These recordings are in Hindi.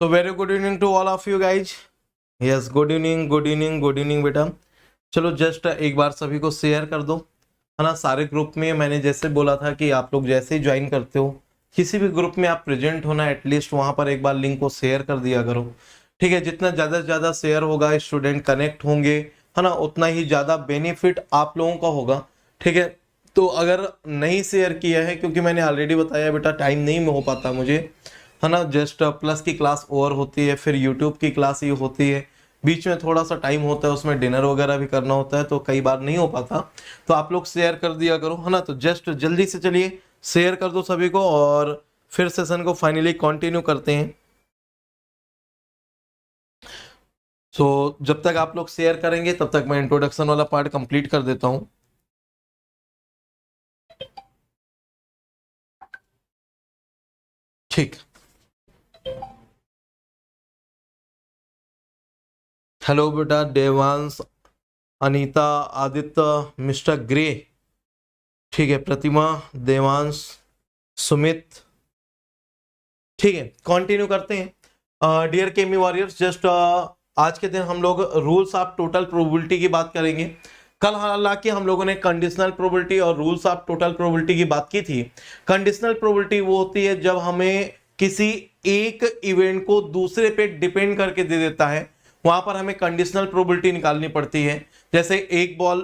तो very good evening to all of you guys. Yes, good evening good evening good evening बेटा। चलो जस्ट एक बार सभी को शेयर कर दो, है ना, सारे ग्रुप में। मैंने जैसे बोला था कि आप लोग जैसे ही ज्वाइन करते हो किसी भी ग्रुप में आप प्रेजेंट होना, एटलीस्ट वहां पर एक बार लिंक को शेयर कर दिया करो। ठीक है, जितना ज्यादा से ज्यादा शेयर होगा, स्टूडेंट कनेक्ट होंगे, है ना, उतना ही ज्यादा बेनिफिट आप लोगों का होगा। ठीक है, तो अगर नहीं शेयर किया है, क्योंकि मैंने ऑलरेडी बताया बेटा टाइम नहीं हो पाता मुझे, है ना, जस्ट प्लस की क्लास ओवर होती है, फिर यूट्यूब की क्लास ये होती है, बीच में थोड़ा सा टाइम होता है, उसमें डिनर वगैरह भी करना होता है, तो कई बार नहीं हो पाता। तो आप लोग शेयर कर दिया करो, है ना। तो जस्ट जल्दी से चलिए शेयर कर दो सभी को, और फिर सेशन को फाइनली कंटिन्यू करते हैं। सो जब तक आप लोग शेयर करेंगे तब तक मैं इंट्रोडक्शन वाला पार्ट कंप्लीट कर देता हूं। ठीक, हेलो बेटा, देवांश, अनीता, आदित्य, मिस्टर ग्रे, ठीक है, प्रतिमा, देवांश, सुमित। ठीक है, कंटिन्यू करते हैं। डियर केमी वॉरियर्स, जस्ट आज के दिन हम लोग रूल्स ऑफ टोटल प्रोबेबिलिटी की बात करेंगे। कल हालांकि हम लोगों ने कंडीशनल प्रोबेबिलिटी और रूल्स ऑफ टोटल प्रोबेबिलिटी की बात की थी। कंडीशनल प्रोबेबिलिटी वो होती है जब हमें किसी एक इवेंट को दूसरे पे डिपेंड करके दे देता है, वहां पर हमें कंडीशनल प्रोबेबिलिटी निकालनी पड़ती है। जैसे एक बॉल,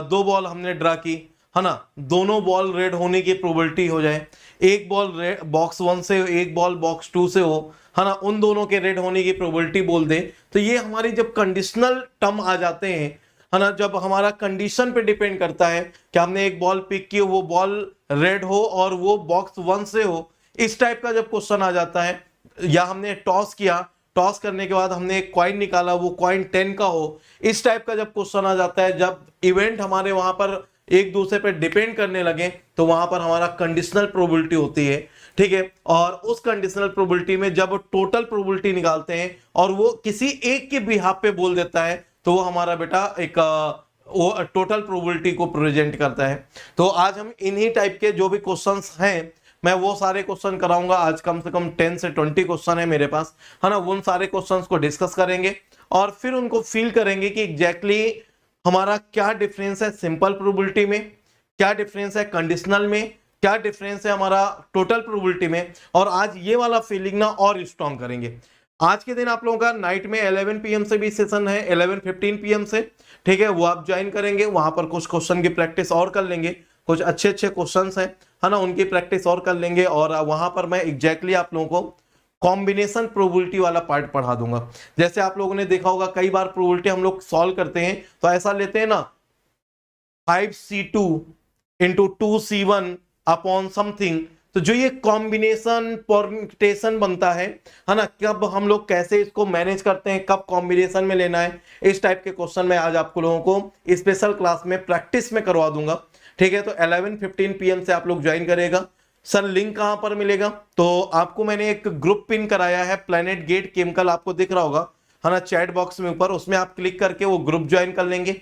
दो बॉल हमने ड्रा की, है ना, दोनों बॉल रेड होने की प्रोबेबिलिटी हो जाए, एक बॉल रेड बॉक्स 1 से एक बॉल बॉक्स 2 से हो, है ना, उन दोनों के रेड होने की प्रोबेबिलिटी बोल दे। तो ये हमारी जब कंडीशनल टर्म आ जाते हैं, है ना, जब हमारा कंडीशन पे डिपेंड करता है कि हमने एक बॉल पिक की, वो बॉल रेड हो और वो बॉक्स 1 से हो, इस टाइप का जब क्वेश्चन आ जाता है, या हमने टॉस किया, टॉस करने के बाद हमने एक कॉइन निकाला, वो कॉइन 10 का हो, इस टाइप का जब क्वेश्चन आ जाता है, जब इवेंट हमारे वहां पर एक दूसरे पर डिपेंड करने लगे, तो वहां पर हमारा कंडीशनल प्रोबेबिलिटी होती है। ठीक है, और उस कंडीशनल प्रोबेबिलिटी में जब टोटल प्रोबेबिलिटी निकालते हैं और वो किसी एक के बिहाफ पे बोल देता है, तो वो हमारा बेटा एक वो टोटल प्रोबेबिलिटी को प्रेजेंट करता है। तो आज हम इन्हीं टाइप के जो भी क्वेश्चंस हैं, मैं वो सारे क्वेश्चन कराऊंगा। आज कम से कम 10 से 20 क्वेश्चन है मेरे पास, है ना, उन सारे क्वेश्चंस को डिस्कस करेंगे और फिर उनको फील करेंगे कि एग्जैक्टली हमारा क्या डिफरेंस है सिंपल प्रोबेबिलिटी में, क्या डिफरेंस है कंडीशनल में, क्या डिफरेंस है हमारा टोटल प्रोबेबिलिटी में। और आज ये वाला फीलिंग ना और स्ट्रॉन्ग करेंगे। आज के दिन आप लोगों का नाइट में 11 PM से भी सेशन है, 11:15 PM से। ठीक है, वो आप ज्वाइन करेंगे, वहां पर कुछ क्वेश्चन की प्रैक्टिस और कर लेंगे, कुछ अच्छे अच्छे क्वेश्चंस हैं, है ना, उनकी प्रैक्टिस और कर लेंगे। और वहां पर मैं एग्जैक्टली आप लोगों को कॉम्बिनेशन प्रोबेबिलिटी वाला पार्ट पढ़ा दूंगा। जैसे आप लोगों ने देखा होगा कई बार प्रोबेबिलिटी हम लोग सॉल्व करते हैं तो ऐसा लेते हैं ना, 5C2 into 2C1 upon something. तो जो ये कॉम्बिनेशन परम्यूटेशन बनता है ना, कब हम लोग कैसे इसको मैनेज करते हैं, कब कॉम्बिनेशन में लेना है, इस टाइप के क्वेश्चन मैं आज आपको लोगों को स्पेशल क्लास में प्रैक्टिस में करवा दूंगा। ठीक है, तो 11:15 PM से आप लोग ज्वाइन करेगा। सर लिंक कहां पर मिलेगा? तो आपको मैंने एक ग्रुप पिन कराया है, प्लेनेट गेट केमिकल, आपको दिख रहा होगा, है ना, चैट बॉक्स में ऊपर, उसमें आप क्लिक करके वो ग्रुप ज्वाइन कर लेंगे।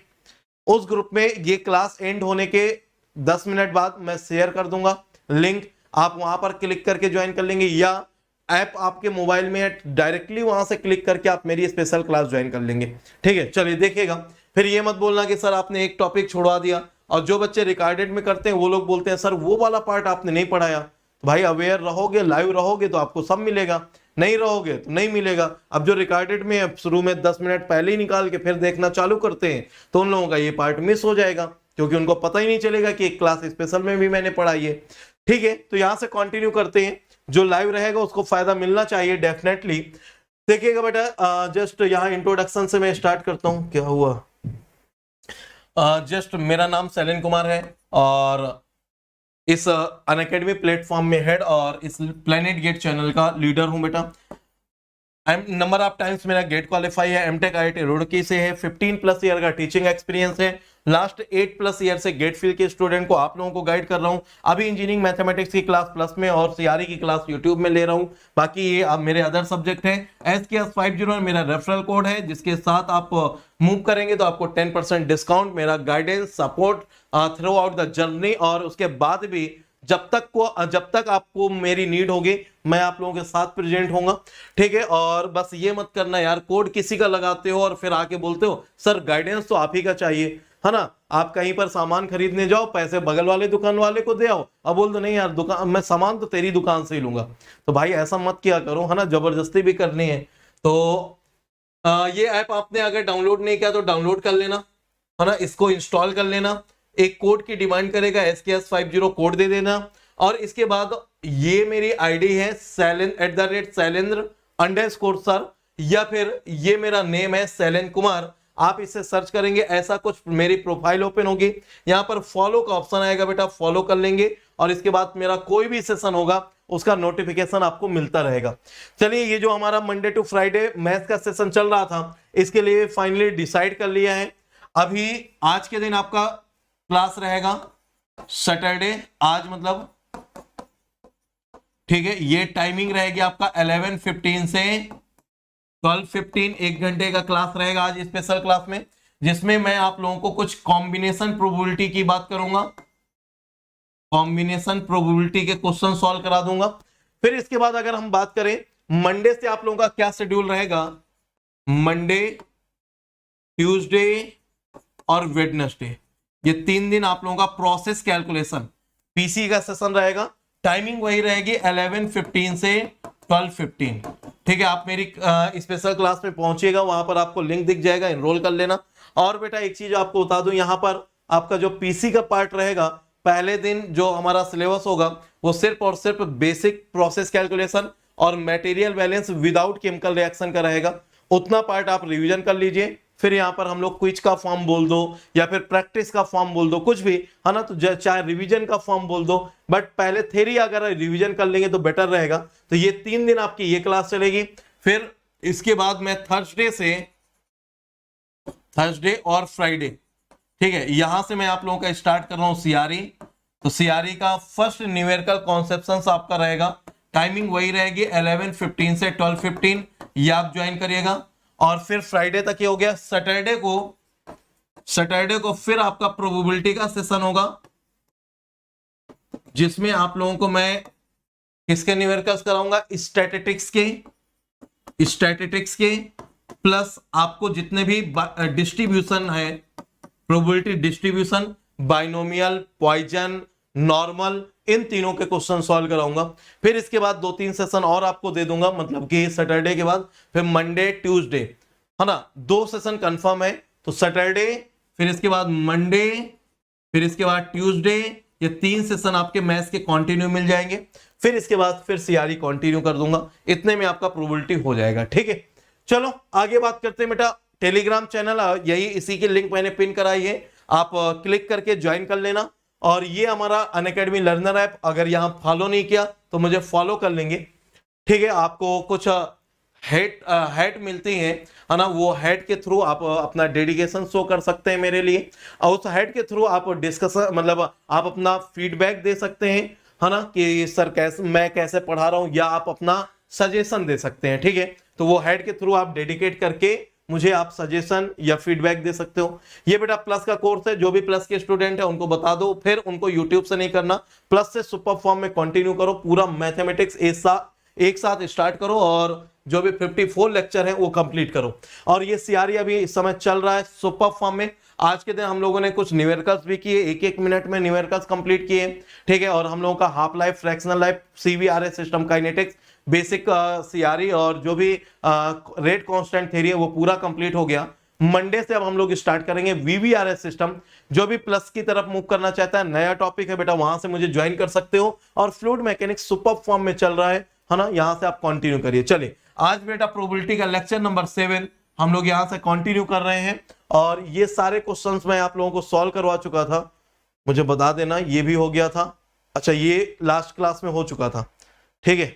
उस ग्रुप में ये क्लास एंड होने के 10 मिनट बाद मैं शेयर कर दूंगा लिंक, आप वहां पर क्लिक करके ज्वाइन कर लेंगे, या ऐप आपके मोबाइल में है, डायरेक्टली वहां से क्लिक करके आप मेरी स्पेशल क्लास ज्वाइन कर लेंगे। ठीक है, चलिए देखिएगा, फिर ये मत बोलना कि सर आपने एक टॉपिक छोड़वा दिया। और जो बच्चे रिकॉर्डेड में करते हैं वो लोग बोलते हैं सर वो वाला पार्ट आपने नहीं पढ़ाया। तो भाई अवेयर रहोगे, लाइव रहोगे तो आपको सब मिलेगा, नहीं रहोगे तो नहीं मिलेगा। अब जो रिकॉर्डेड में शुरू में 10 मिनट पहले ही निकाल के फिर देखना चालू करते हैं, तो उन लोगों का ये पार्ट मिस हो जाएगा, क्योंकि उनको पता ही नहीं चलेगा कि एक क्लास स्पेशल में भी मैंने पढ़ाई है। ठीक है, तो यहां से कंटिन्यू करते हैं। जो लाइव रहेगा उसको फायदा मिलना चाहिए डेफिनेटली। देखिएगा बेटा, जस्ट यहाँ इंट्रोडक्शन से मैं स्टार्ट करता हूँ। क्या हुआ? जस्ट मेरा नाम शैलेन कुमार है और इस अनअकैडमी प्लेटफॉर्म में हेड और इस प्लेनेट गेट चैनल का लीडर हूं बेटा। नंबर ऑफ टाइम्स मेरा गेट क्वालिफाई है, एमटेक आईआईटी रुड़की से है, 15+ ईयर का टीचिंग एक्सपीरियंस है। लास्ट 8+ ईयर से गेट फील्ड के स्टूडेंट को आप लोगों को गाइड कर रहा हूं। अभी इंजीनियरिंग मैथमेटिक्स की क्लास प्लस में और सीआरई की क्लास यूट्यूब में ले रहा हूं। बाकी ये अब मेरे अदर सब्जेक्ट है। SKS50 मेरा रेफरल कोड है, जिसके साथ आप मूव करेंगे तो आपको 10% डिस्काउंट, मेरा guidance support through out the journey, और उसके बाद भी जब तक आपको मेरी नीड होगी मैं आप लोगों के साथ प्रेजेंट होऊंगा, ठीक है। और बस ये मत करना यार, कोड किसी का लगाते हो और फिर आके बोलते हो सर गाइडेंस तो आप ही का चाहिए, है ना। आप कहीं पर सामान खरीदने जाओ, पैसे बगल वाले दुकान वाले को दे आओ, अब बोल दो नहीं यार दुकान, मैं सामान तो तेरी दुकान से ही लूंगा। तो भाई ऐसा मत किया करो, है ना, जबरदस्ती भी करनी है। तो ये ऐप आपने अगर डाउनलोड नहीं किया तो डाउनलोड कर लेना, है ना, इसको इंस्टॉल कर लेना। एक कोड की डिमांड करेगा, SKS50 कोड दे देना। और इसके बाद ये मेरी आईडी है शैलेंद्र_सर, या फिर ये मेरा नेम है शैलेंद्र कुमार। आप इसे सर्च करेंगे, ऐसा कुछ मेरी प्रोफाइल ओपन होगी, यहाँ पर फॉलो का ऑप्शन आएगा बेटा, फॉलो कर लेंगे और इसके बाद मेरा कोई भी सेशन होगा उसका नोटिफिकेशन आपको मिलता रहेगा। चलिए, ये जो हमारा मंडे टू फ्राइडे मैथ्स का सेशन चल रहा था, इसके लिए फाइनली डिसाइड कर लिया है। अभी आज के दिन आपका क्लास रहेगा सैटरडे, आज मतलब, ठीक है। ये टाइमिंग रहेगी आपका 11:15 से 12:15, 1 घंटे का क्लास रहेगा आज स्पेशल क्लास में, जिसमें मैं आप लोगों को कुछ कॉम्बिनेशन प्रोबेबिलिटी की बात करूंगा, कॉम्बिनेशन प्रोबेबिलिटी के क्वेश्चन सॉल्व करा दूंगा। फिर इसके बाद अगर हम बात करें मंडे से आप लोगों का क्या शेड्यूल रहेगा, मंडे, ट्यूसडे और वेडनेसडे, ये 3 दिन आप लोगों का प्रोसेस कैलकुलेशन पीसी का सेशन रहेगा। टाइमिंग वही रहेगी 11:15 से 12:15, ठीक है। आप मेरी स्पेशल क्लास में पहुंचिएगा, वहां पर आपको लिंक दिख जाएगा, एनरोल कर लेना। और बेटा एक चीज आपको बता दूं, यहाँ पर आपका जो पीसी का पार्ट रहेगा, पहले दिन जो हमारा सिलेबस होगा वो सिर्फ और सिर्फ बेसिक प्रोसेस कैलकुलेशन और material balance without chemical reaction का रहेगा। उतना पार्ट आप रिवीजन कर लीजिए, फिर यहाँ पर हम लोग क्विज का फॉर्म बोल दो या फिर प्रैक्टिस का फॉर्म बोल दो, कुछ भी, है ना, तो चाहे रिवीजन का फॉर्म बोल दो, बट पहले थ्योरी अगर रिवीजन कर लेंगे तो बेटर रहेगा। तो ये 3 दिन आपकी ये क्लास चलेगी। फिर इसके बाद मैं थर्सडे और फ्राइडे, ठीक है, यहां से मैं आप लोगों का स्टार्ट कर रहा हूं सीआरई। तो सीआरई का फर्स्ट न्यूमेरिकल कॉन्सेप्शंस आपका रहेगा, टाइमिंग वही रहेगी 11:15 से 12:15, ये आप ज्वाइन करिएगा। और फिर फ्राइडे तक ये हो गया। सैटरडे को फिर आपका प्रोबेबिलिटी का सेशन होगा, जिसमें आप लोगों को मैं किसके न्यूमेरिकल्स कराऊंगा, स्टैटिस्टिक्स के प्लस आपको जितने भी डिस्ट्रीब्यूशन है, probability distribution, binomial, Poisson, normal, इन तीनों के क्वेश्चन सॉल्व कराऊंगा। फिर इसके बाद 2-3 सेशन और आपको दे दूंगा, मतलब कि सैटरडे के बाद फिर मंडे, ट्यूसडे, है ना, 2 सेशन कंफर्म है। तो सैटरडे, फिर इसके बाद मंडे, फिर इसके बाद ट्यूसडे, ये 3 सेशन आपके मैथ्स के कंटिन्यू मिल जाएंगे। फिर इसके बाद फिर सीआरई कंटिन्यू कर दूंगा, इतने में आपका प्रोबेबिलिटी हो जाएगा, ठीक है। चलो आगे बात करते हैं बेटा। टेलीग्राम चैनल यही, इसी की लिंक मैंने पिन कराई है, आप क्लिक करके ज्वाइन कर लेना। और ये हमारा अनअकैडमी लर्नर ऐप, अगर यहां फॉलो नहीं किया तो मुझे फॉलो कर लेंगे, ठीक है। आपको कुछ हैट मिलती है ना, वो हैट के थ्रू आप अपना डेडिकेशन शो कर सकते हैं मेरे लिए, और उस हैट के थ्रू आप डिस्कशन, मतलब आप अपना फीडबैक दे सकते हैं, है ना, कि सर मैं कैसे पढ़ा रहा हूं, या आप अपना सजेशन दे सकते हैं, ठीक है। तो वो हैट के थ्रू आप डेडिकेट करके मुझे आप सजेशन या फीडबैक दे सकते हो। ये बेटा प्लस का कोर्स है, जो भी प्लस के स्टूडेंट है उनको बता दो, फिर उनको यूट्यूब से नहीं करना, प्लस से सुपर फॉर्म में कंटिन्यू करो, पूरा मैथमेटिक्स एक साथ स्टार्ट करो, और जो भी 54 लेक्चर है वो कंप्लीट करो। और ये सीआरई अभी इस समय चल रहा है सुपर फॉर्म में। आज के दिन हम लोगों ने कुछ न्यूमेरिकल्स भी किए, 1-1 मिनट में न्यूमेरिकल्स कंप्लीट किए, ठीक है। और हम लोगों का half life, fractional life, CVRA system kinetics, basic CRE और जो भी रेट कांस्टेंट थ्योरी है वो पूरा कंप्लीट हो गया। मंडे से अब हम लोग स्टार्ट करेंगे वीवीआरएस सिस्टम। जो भी प्लस की तरफ मूव करना चाहता है, नया टॉपिक है बेटा, वहां से मुझे ज्वाइन कर सकते हो। और फ्लूइड मैकेनिक्स सुपर फॉर्म में चल रहा है ना, यहां से आप कंटिन्यू करिए। चलिए आज बेटा प्रोबेबिलिटी का लेक्चर नंबर 7 हम लोग यहां से कंटिन्यू कर रहे हैं, और ये सारे क्वेश्चंस मैं आप लोगों को सॉल्व करवा चुका था, मुझे बता देना, ये भी हो गया था, अच्छा ये लास्ट क्लास में हो चुका था, ठीक है।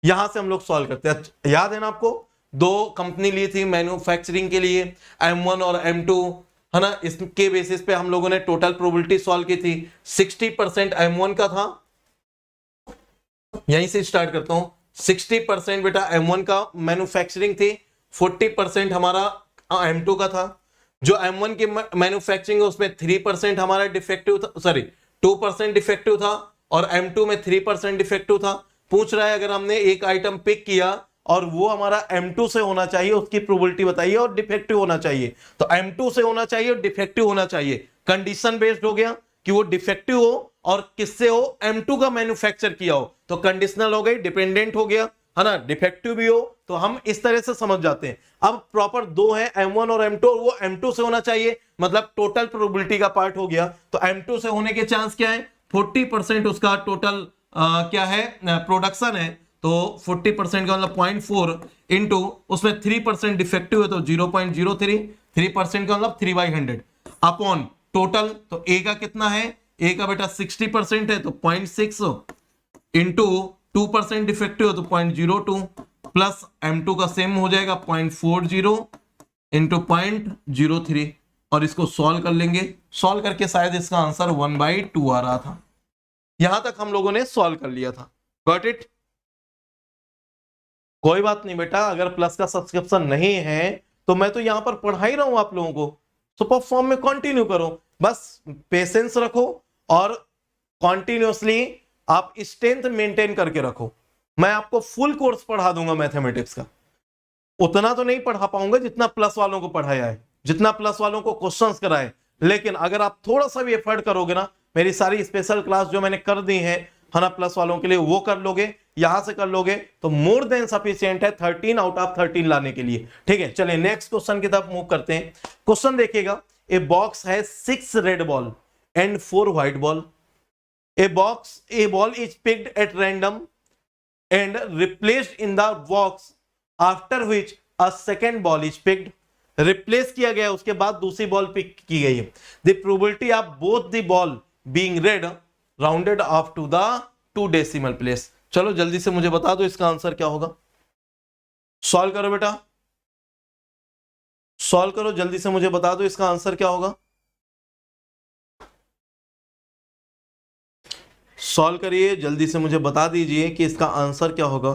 यहां से हम लोग सॉल्व करते हैं। याद है ना आपको, 2 कंपनी ली थी मैन्युफैक्चरिंग के लिए, M1 और M2, है ना, इसके बेसिस पे हम लोगों ने टोटल प्रोबेबिलिटी सॉल्व की थी। 60% M1 का था, यहीं से स्टार्ट करता हूं। 60% बेटा M1 का मैन्युफैक्चरिंग थी, 40% हमारा M2 का था। जो M1 की मैन्युफैक्चरिंग है उसमें 3% हमारा डिफेक्टिव था, सॉरी 2% डिफेक्टिव था, और M2 में 3% डिफेक्टिव था। पूछ रहा है अगर हमने एक आइटम पिक किया और वो हमारा M2 से होना चाहिए, उसकी प्रोबेबिलिटी बताइए और डिफेक्टिव होना चाहिए। तो M2 से होना चाहिए और डिफेक्टिव होना चाहिए। कंडीशन बेस्ड हो गया कि वो डिफेक्टिव हो और किससे हो, M2 का मैन्युफैक्चर किया हो, तो कंडीशनल हो गई, डिपेंडेंट हो गया, है ना, डिफेक्टिव भी हो, तो हम इस तरह से समझ जाते हैं। अब प्रॉपर दो है M1 और M2, और वो M2 से होना चाहिए, मतलब टोटल प्रोबेबिलिटी का पार्ट हो गया। तो M2 से होने के चांस क्या है, 40% उसका टोटल क्या है, प्रोडक्शन है, तो 40% का मतलब 0.4 इंटू उसमें 3% डिफेक्टिव है तो 0.03, 3% का मतलब 3/100 अपॉन टोटल। तो ए का कितना है, ए का बेटा 60% है तो 0.6 इंटू 2% डिफेक्टिव है तो 0.02 प्लस M2 का सेम हो जाएगा 0.40 इंटू 0.03, और इसको सॉल्व कर लेंगे। सॉल्व करके शायद इसका आंसर 1/2 आ रहा था। यहां तक हम लोगों ने सॉल्व कर लिया था। Got it? कोई बात नहीं बेटा, अगर प्लस का सब्सक्रिप्शन नहीं है तो मैं तो यहां पर पढ़ा ही रहा हूं आप लोगों को, सुपर फॉर्म में कंटिन्यू करो, बस पेशेंस रखो और कॉन्टिन्यूसली आप स्ट्रेंथ मेंटेन करके रखो। मैं आपको फुल कोर्स पढ़ा दूंगा मैथमेटिक्स का। उतना तो नहीं पढ़ा पाऊंगा जितना प्लस वालों को पढ़ाया है, जितना प्लस वालों को क्वेश्चंस कराए, लेकिन अगर आप थोड़ा सा भी एफर्ट करोगे ना, मेरी सारी स्पेशल क्लास जो मैंने कर दी है ना प्लस वालों के लिए, वो कर लोगे, यहां से कर लोगे तो मोर देन सफिशिएंट है 13 आउट ऑफ 13 लाने के लिए। ठीक है, चलिए नेक्स्ट क्वेश्चन की तरफ मूव करते हैं। क्वेश्चन देखिएगा, ए बॉक्स है 6 red ball and 4 white ball. A ball is picked at random and replaced in the box, after which a second ball is picked. Replace किया गया, उसके बाद दूसरी बॉल पिक की गई है। The probability of both the ball being red rounded off to the 2 decimal place. चलो जल्दी से मुझे बता दो इसका आंसर क्या होगा। सॉल्व करो बेटा, सॉल्व करो, जल्दी से मुझे बता दो इसका आंसर क्या होगा। सॉल्व करिए, जल्दी से मुझे बता दीजिए कि इसका आंसर क्या होगा।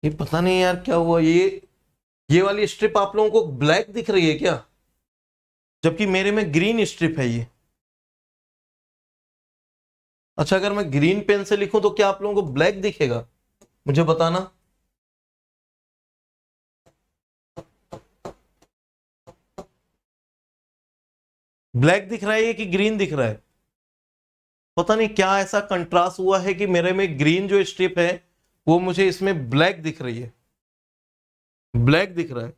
ये पता नहीं यार क्या हुआ, ये वाली स्ट्रिप आप लोगों को ब्लैक दिख रही है क्या, जबकि मेरे में ग्रीन स्ट्रिप है ये। अच्छा, अगर मैं ग्रीन पेन से लिखूं तो क्या आप लोगों को ब्लैक दिखेगा, मुझे बताना। ब्लैक दिख रहा है कि ग्रीन दिख रहा है, पता नहीं क्या ऐसा कंट्रास्ट हुआ है कि मेरे में ग्रीन जो स्ट्रिप है वो मुझे इसमें ब्लैक दिख रही है, ब्लैक दिख रहा है।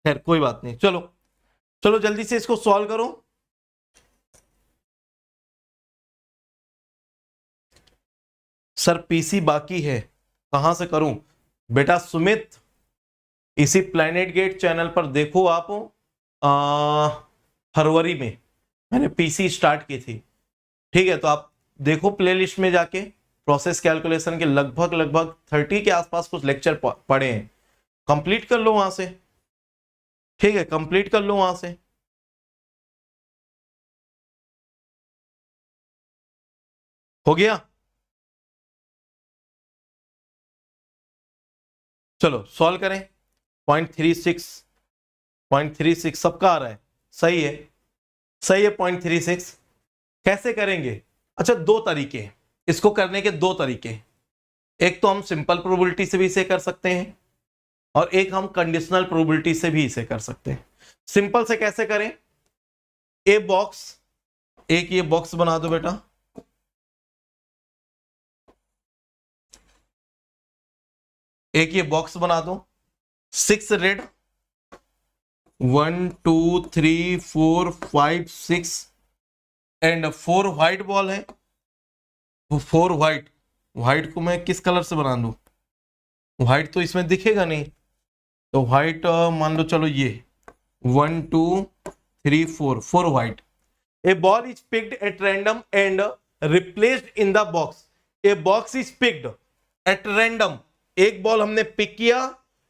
खैर कोई बात नहीं, चलो चलो जल्दी से इसको सॉल्व करो। सर पीसी बाकी है, कहां से करूं बेटा? सुमित, इसी प्लैनेट गेट चैनल पर देखो आप, फरवरी में मैंने पीसी स्टार्ट की थी। ठीक है, तो आप देखो प्लेलिस्ट में जाके, प्रोसेस कैलकुलेशन के लगभग 30 के आसपास कुछ लेक्चर पढ़े हैं, कंप्लीट कर लो वहां से। ठीक है, कंप्लीट कर लो वहां से। हो गया? चलो सॉल्व करें। 0.36 सबका आ रहा है, सही है, सही है 0.36। कैसे करेंगे? अच्छा, दो तरीके, इसको करने के दो तरीके। एक तो हम सिंपल प्रोबेबिलिटी से भी इसे कर सकते हैं और एक हम कंडीशनल प्रोबेबिलिटी से भी इसे कर सकते हैं। सिंपल से कैसे करें? ए बॉक्स, एक ये बॉक्स बना दो बेटा, एक ये बॉक्स बना दो, 6 रेड, 1 2 3 4 5 6 एंड 4 व्हाइट बॉल है। वो 4 व्हाइट को मैं किस कलर से बना दूं? व्हाइट तो इसमें दिखेगा नहीं, तो व्हाइट मान लो, चलो ये 1 2 3 4 white. A ball is picked at random and replaced in the box. A box is picked at random, एक बॉल हमने पिक किया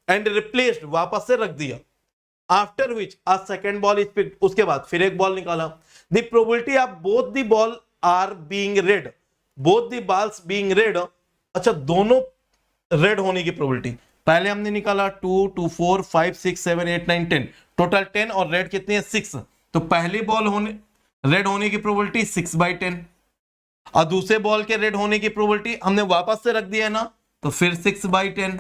एंड रिप्लेस्ड, वापस से रख दिया। After which a second ball is picked, उसके बाद फिर एक बॉल निकाला। The probability of both the ball are being red, both the balls being red. अच्छा, दोनों रेड होने की प्रोबेबिलिटी पहले हमने निकाला 2 2 4 5 6 7 8 9 10, टोटल 10 और रेड कितनी है 6। तो पहली बॉल होने रेड होने की प्रोबेबिलिटी 6/10 और दूसरे बॉल के रेड होने की प्रोबेबिलिटी हमने वापस से रख दिया है ना, तो फिर 6/10।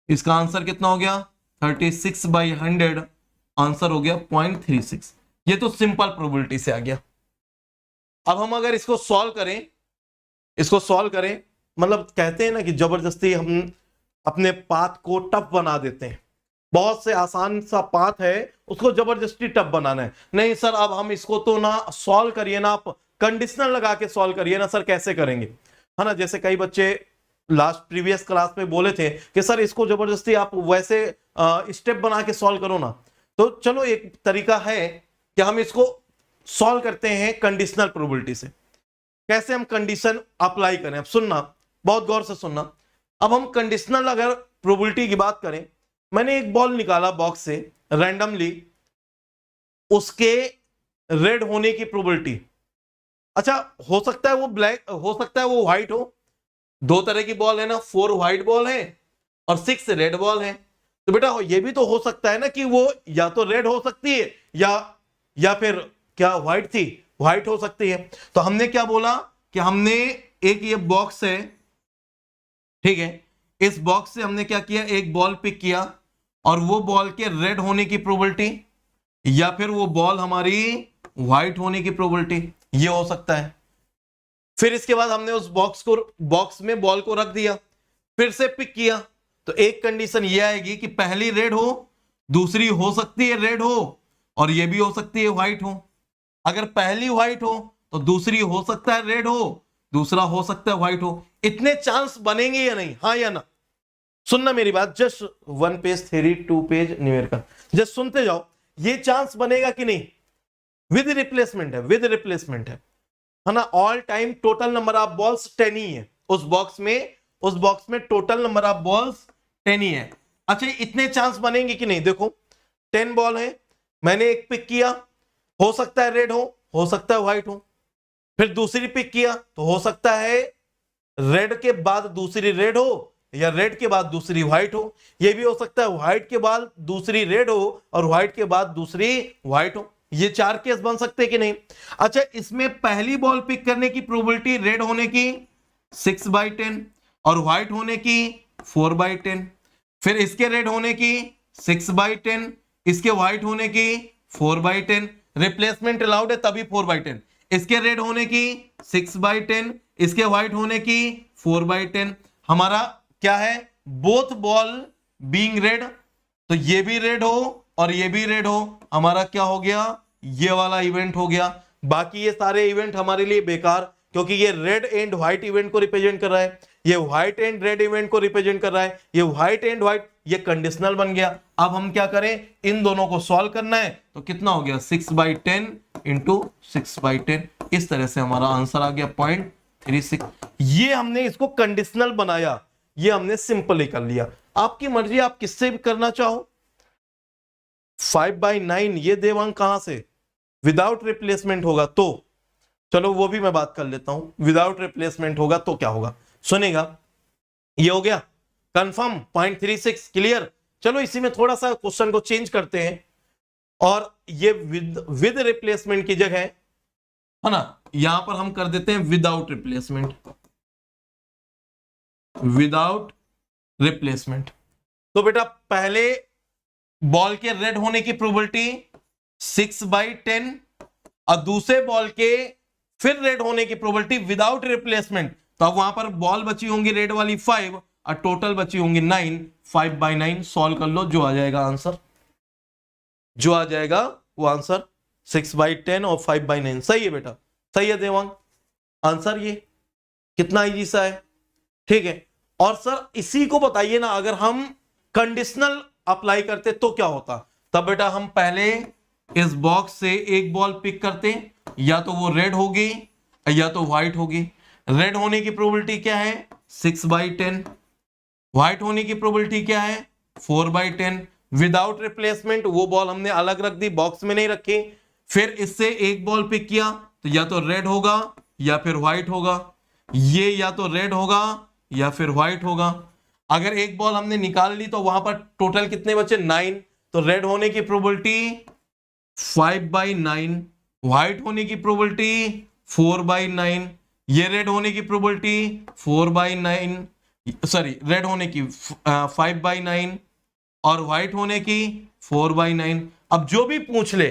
इसका आंसर कितना हो गया 36/100, आंसर हो गया 0.36। ये तो सिंपल प्रोबेबिलिटी से आ गया। अब हम अगर इसको सॉल्व करें, मतलब कहते हैं ना कि जबरदस्ती हम अपने पाथ को टफ बना देते हैं। बहुत से आसान सा पाथ है, उसको जबरदस्ती टफ बनाना है। नहीं सर, अब हम इसको तो ना सॉल्व करिए ना, आप कंडीशनल लगा के सॉल्व करिए ना। सर कैसे करेंगे, है ना? जैसे कई बच्चे लास्ट प्रीवियस क्लास में बोले थे कि सर इसको जबरदस्ती आप वैसे स्टेप बना के सॉल्व करो ना। तो चलो एक तरीका है कि हम इसको सॉल्व करते हैं कंडीशनल प्रोबेबिलिटी से। कैसे हम कंडीशन अप्लाई करें, अब सुनना, बहुत गौर से सुनना। अब हम कंडीशनल अगर प्रोबेबिलिटी की बात करें, मैंने एक बॉल निकाला बॉक्स से रैंडमली, उसके रेड होने की प्रोबेबिलिटी, अच्छा हो सकता है वो ब्लैक, हो सकता है वो व्हाइट हो। दो तरह की बॉल है ना, 4 व्हाइट बॉल है और 6 रेड बॉल है। तो बेटा ये भी तो हो सकता है ना कि वो या तो रेड हो सकती है या फिर क्या व्हाइट थी, व्हाइट हो सकती है। तो हमने क्या बोला कि हमने एक ये बॉक्स है, ठीक है, इस बॉक्स से हमने क्या किया, एक बॉल पिक किया और वो बॉल के रेड होने की प्रोबेबिलिटी या फिर वो बॉल हमारी व्हाइट होने की प्रोबेबिलिटी, ये हो सकता है। फिर इसके बाद हमने उस बॉक्स में बॉल को रख दिया, फिर से पिक किया। तो एक कंडीशन ये आएगी कि पहली रेड हो, दूसरी हो सकती है रेड हो और ये भी हो सकती है व्हाइट हो। अगर पहली व्हाइट हो तो दूसरी हो सकता है रेड हो, दूसरा हो सकता है व्हाइट हो। इतने चांस बनेंगे या नहीं, हाँ या ना? सुनना मेरी बात, just 1 page theory 2 page numerical, just सुनते जाओ। ये चांस बनेगा कि नहीं? विद रिप्लेसमेंट है, विद रिप्लेसमेंट है ना? All time total number of balls 10 ही है उस बॉक्स में टोटल नंबर ऑफ बॉल्स 10 ही है। अच्छा, इतने चांस बनेंगे कि नहीं? देखो 10 बॉल है, मैंने एक पिक किया, हो सकता है रेड हो सकता है व्हाइट हो। फिर दूसरी पिक किया तो हो सकता है रेड के बाद दूसरी रेड हो या रेड के बाद दूसरी व्हाइट हो। यह भी हो सकता है व्हाइट के बाद दूसरी रेड हो और व्हाइट के बाद दूसरी व्हाइट हो। ये 4 केस बन सकते हैं कि नहीं? अच्छा, इसमें पहली बॉल पिक करने की प्रोबेबिलिटी रेड होने की 6/10 और व्हाइट होने की 4/10, फिर इसके रेड होने की 6/10, इसके व्हाइट होने की 4/10, रिप्लेसमेंट अलाउड है तभी 4/10, इसके रेड होने की 6/10, इसके व्हाइट होने की 4/10। हमारा क्या है, बोथ बॉल बीइंग रेड, तो ये भी रेड हो और ये भी रेड हो, हमारा क्या हो गया, ये वाला इवेंट हो गया। बाकी ये सारे इवेंट हमारे लिए बेकार, क्योंकि ये रेड एंड व्हाइट इवेंट को रिप्रेजेंट कर रहा है, ये व्हाइट एंड रेड इवेंट को रिप्रेजेंट कर रहा है, ये व्हाइट एंड व्हाइट, ये कंडीशनल बन गया। अब हम क्या करें, इन दोनों को सॉल्व करना है। तो कितना हो गया 6/10 इंटू 6/10, इस तरह से हमारा आंसर आ गया 0.36। ये हमने इसको कंडीशनल बनाया, ये हमने सिंपल ही कर लिया। आपकी मर्जी, आप किससे भी करना चाहो। 5/9 ये देवांग कहां से, विदाउट रिप्लेसमेंट होगा तो, चलो वो भी मैं बात कर लेता हूं। विदाउट रिप्लेसमेंट होगा तो क्या होगा, सुनेगा। ये हो गया कंफर्म 0.36 क्लियर। चलो इसी में थोड़ा सा क्वेश्चन को चेंज करते हैं और ये विद रिप्लेसमेंट की जगह है ना, यहां पर हम कर देते हैं विदाउट रिप्लेसमेंट, विदाउट रिप्लेसमेंट। तो बेटा पहले बॉल के रेड होने की प्रोबेबिलिटी 6/10 और दूसरे बॉल के फिर रेड होने की प्रोबेबिलिटी विदाउट रिप्लेसमेंट। तो अब वहां पर बॉल बची होंगी रेड वाली 5 और टोटल बची होंगी 9, 5/9 सॉल्व कर लो, जो आ जाएगा आंसर, जो आ जाएगा वो आंसर 6/10 और 5/9। सही है बेटा, सही है देवांग, आंसर ये कितना इजी सा है, ठीक है। और सर इसी को बताइए ना, अगर हम कंडीशनल अप्लाई करते तो क्या होता। तब बेटा हम पहले इस बॉक्स से एक बॉल पिक करते, या तो वो रेड होगी या तो व्हाइट होगी। रेड होने की प्रोबेबिलिटी क्या है 6/10, व्हाइट होने की प्रोबेबिलिटी क्या है 4/10। विदाउट रिप्लेसमेंट वो बॉल हमने अलग रख दी, बॉक्स में नहीं रखी। फिर इससे एक बॉल पिक किया तो या तो रेड होगा या फिर व्हाइट होगा, ये या तो रेड होगा या फिर व्हाइट होगा। अगर एक बॉल हमने निकाल ली तो वहां पर टोटल कितने बचे, 9, तो रेड होने की प्रोबेबिलिटी 5/9, व्हाइट होने की प्रोबेबिलिटी 4/9, ये रेड होने की प्रोबेबिलिटी 4/9, सॉरी रेड होने की 5/9 और व्हाइट होने की 4/9। अब जो भी पूछ ले,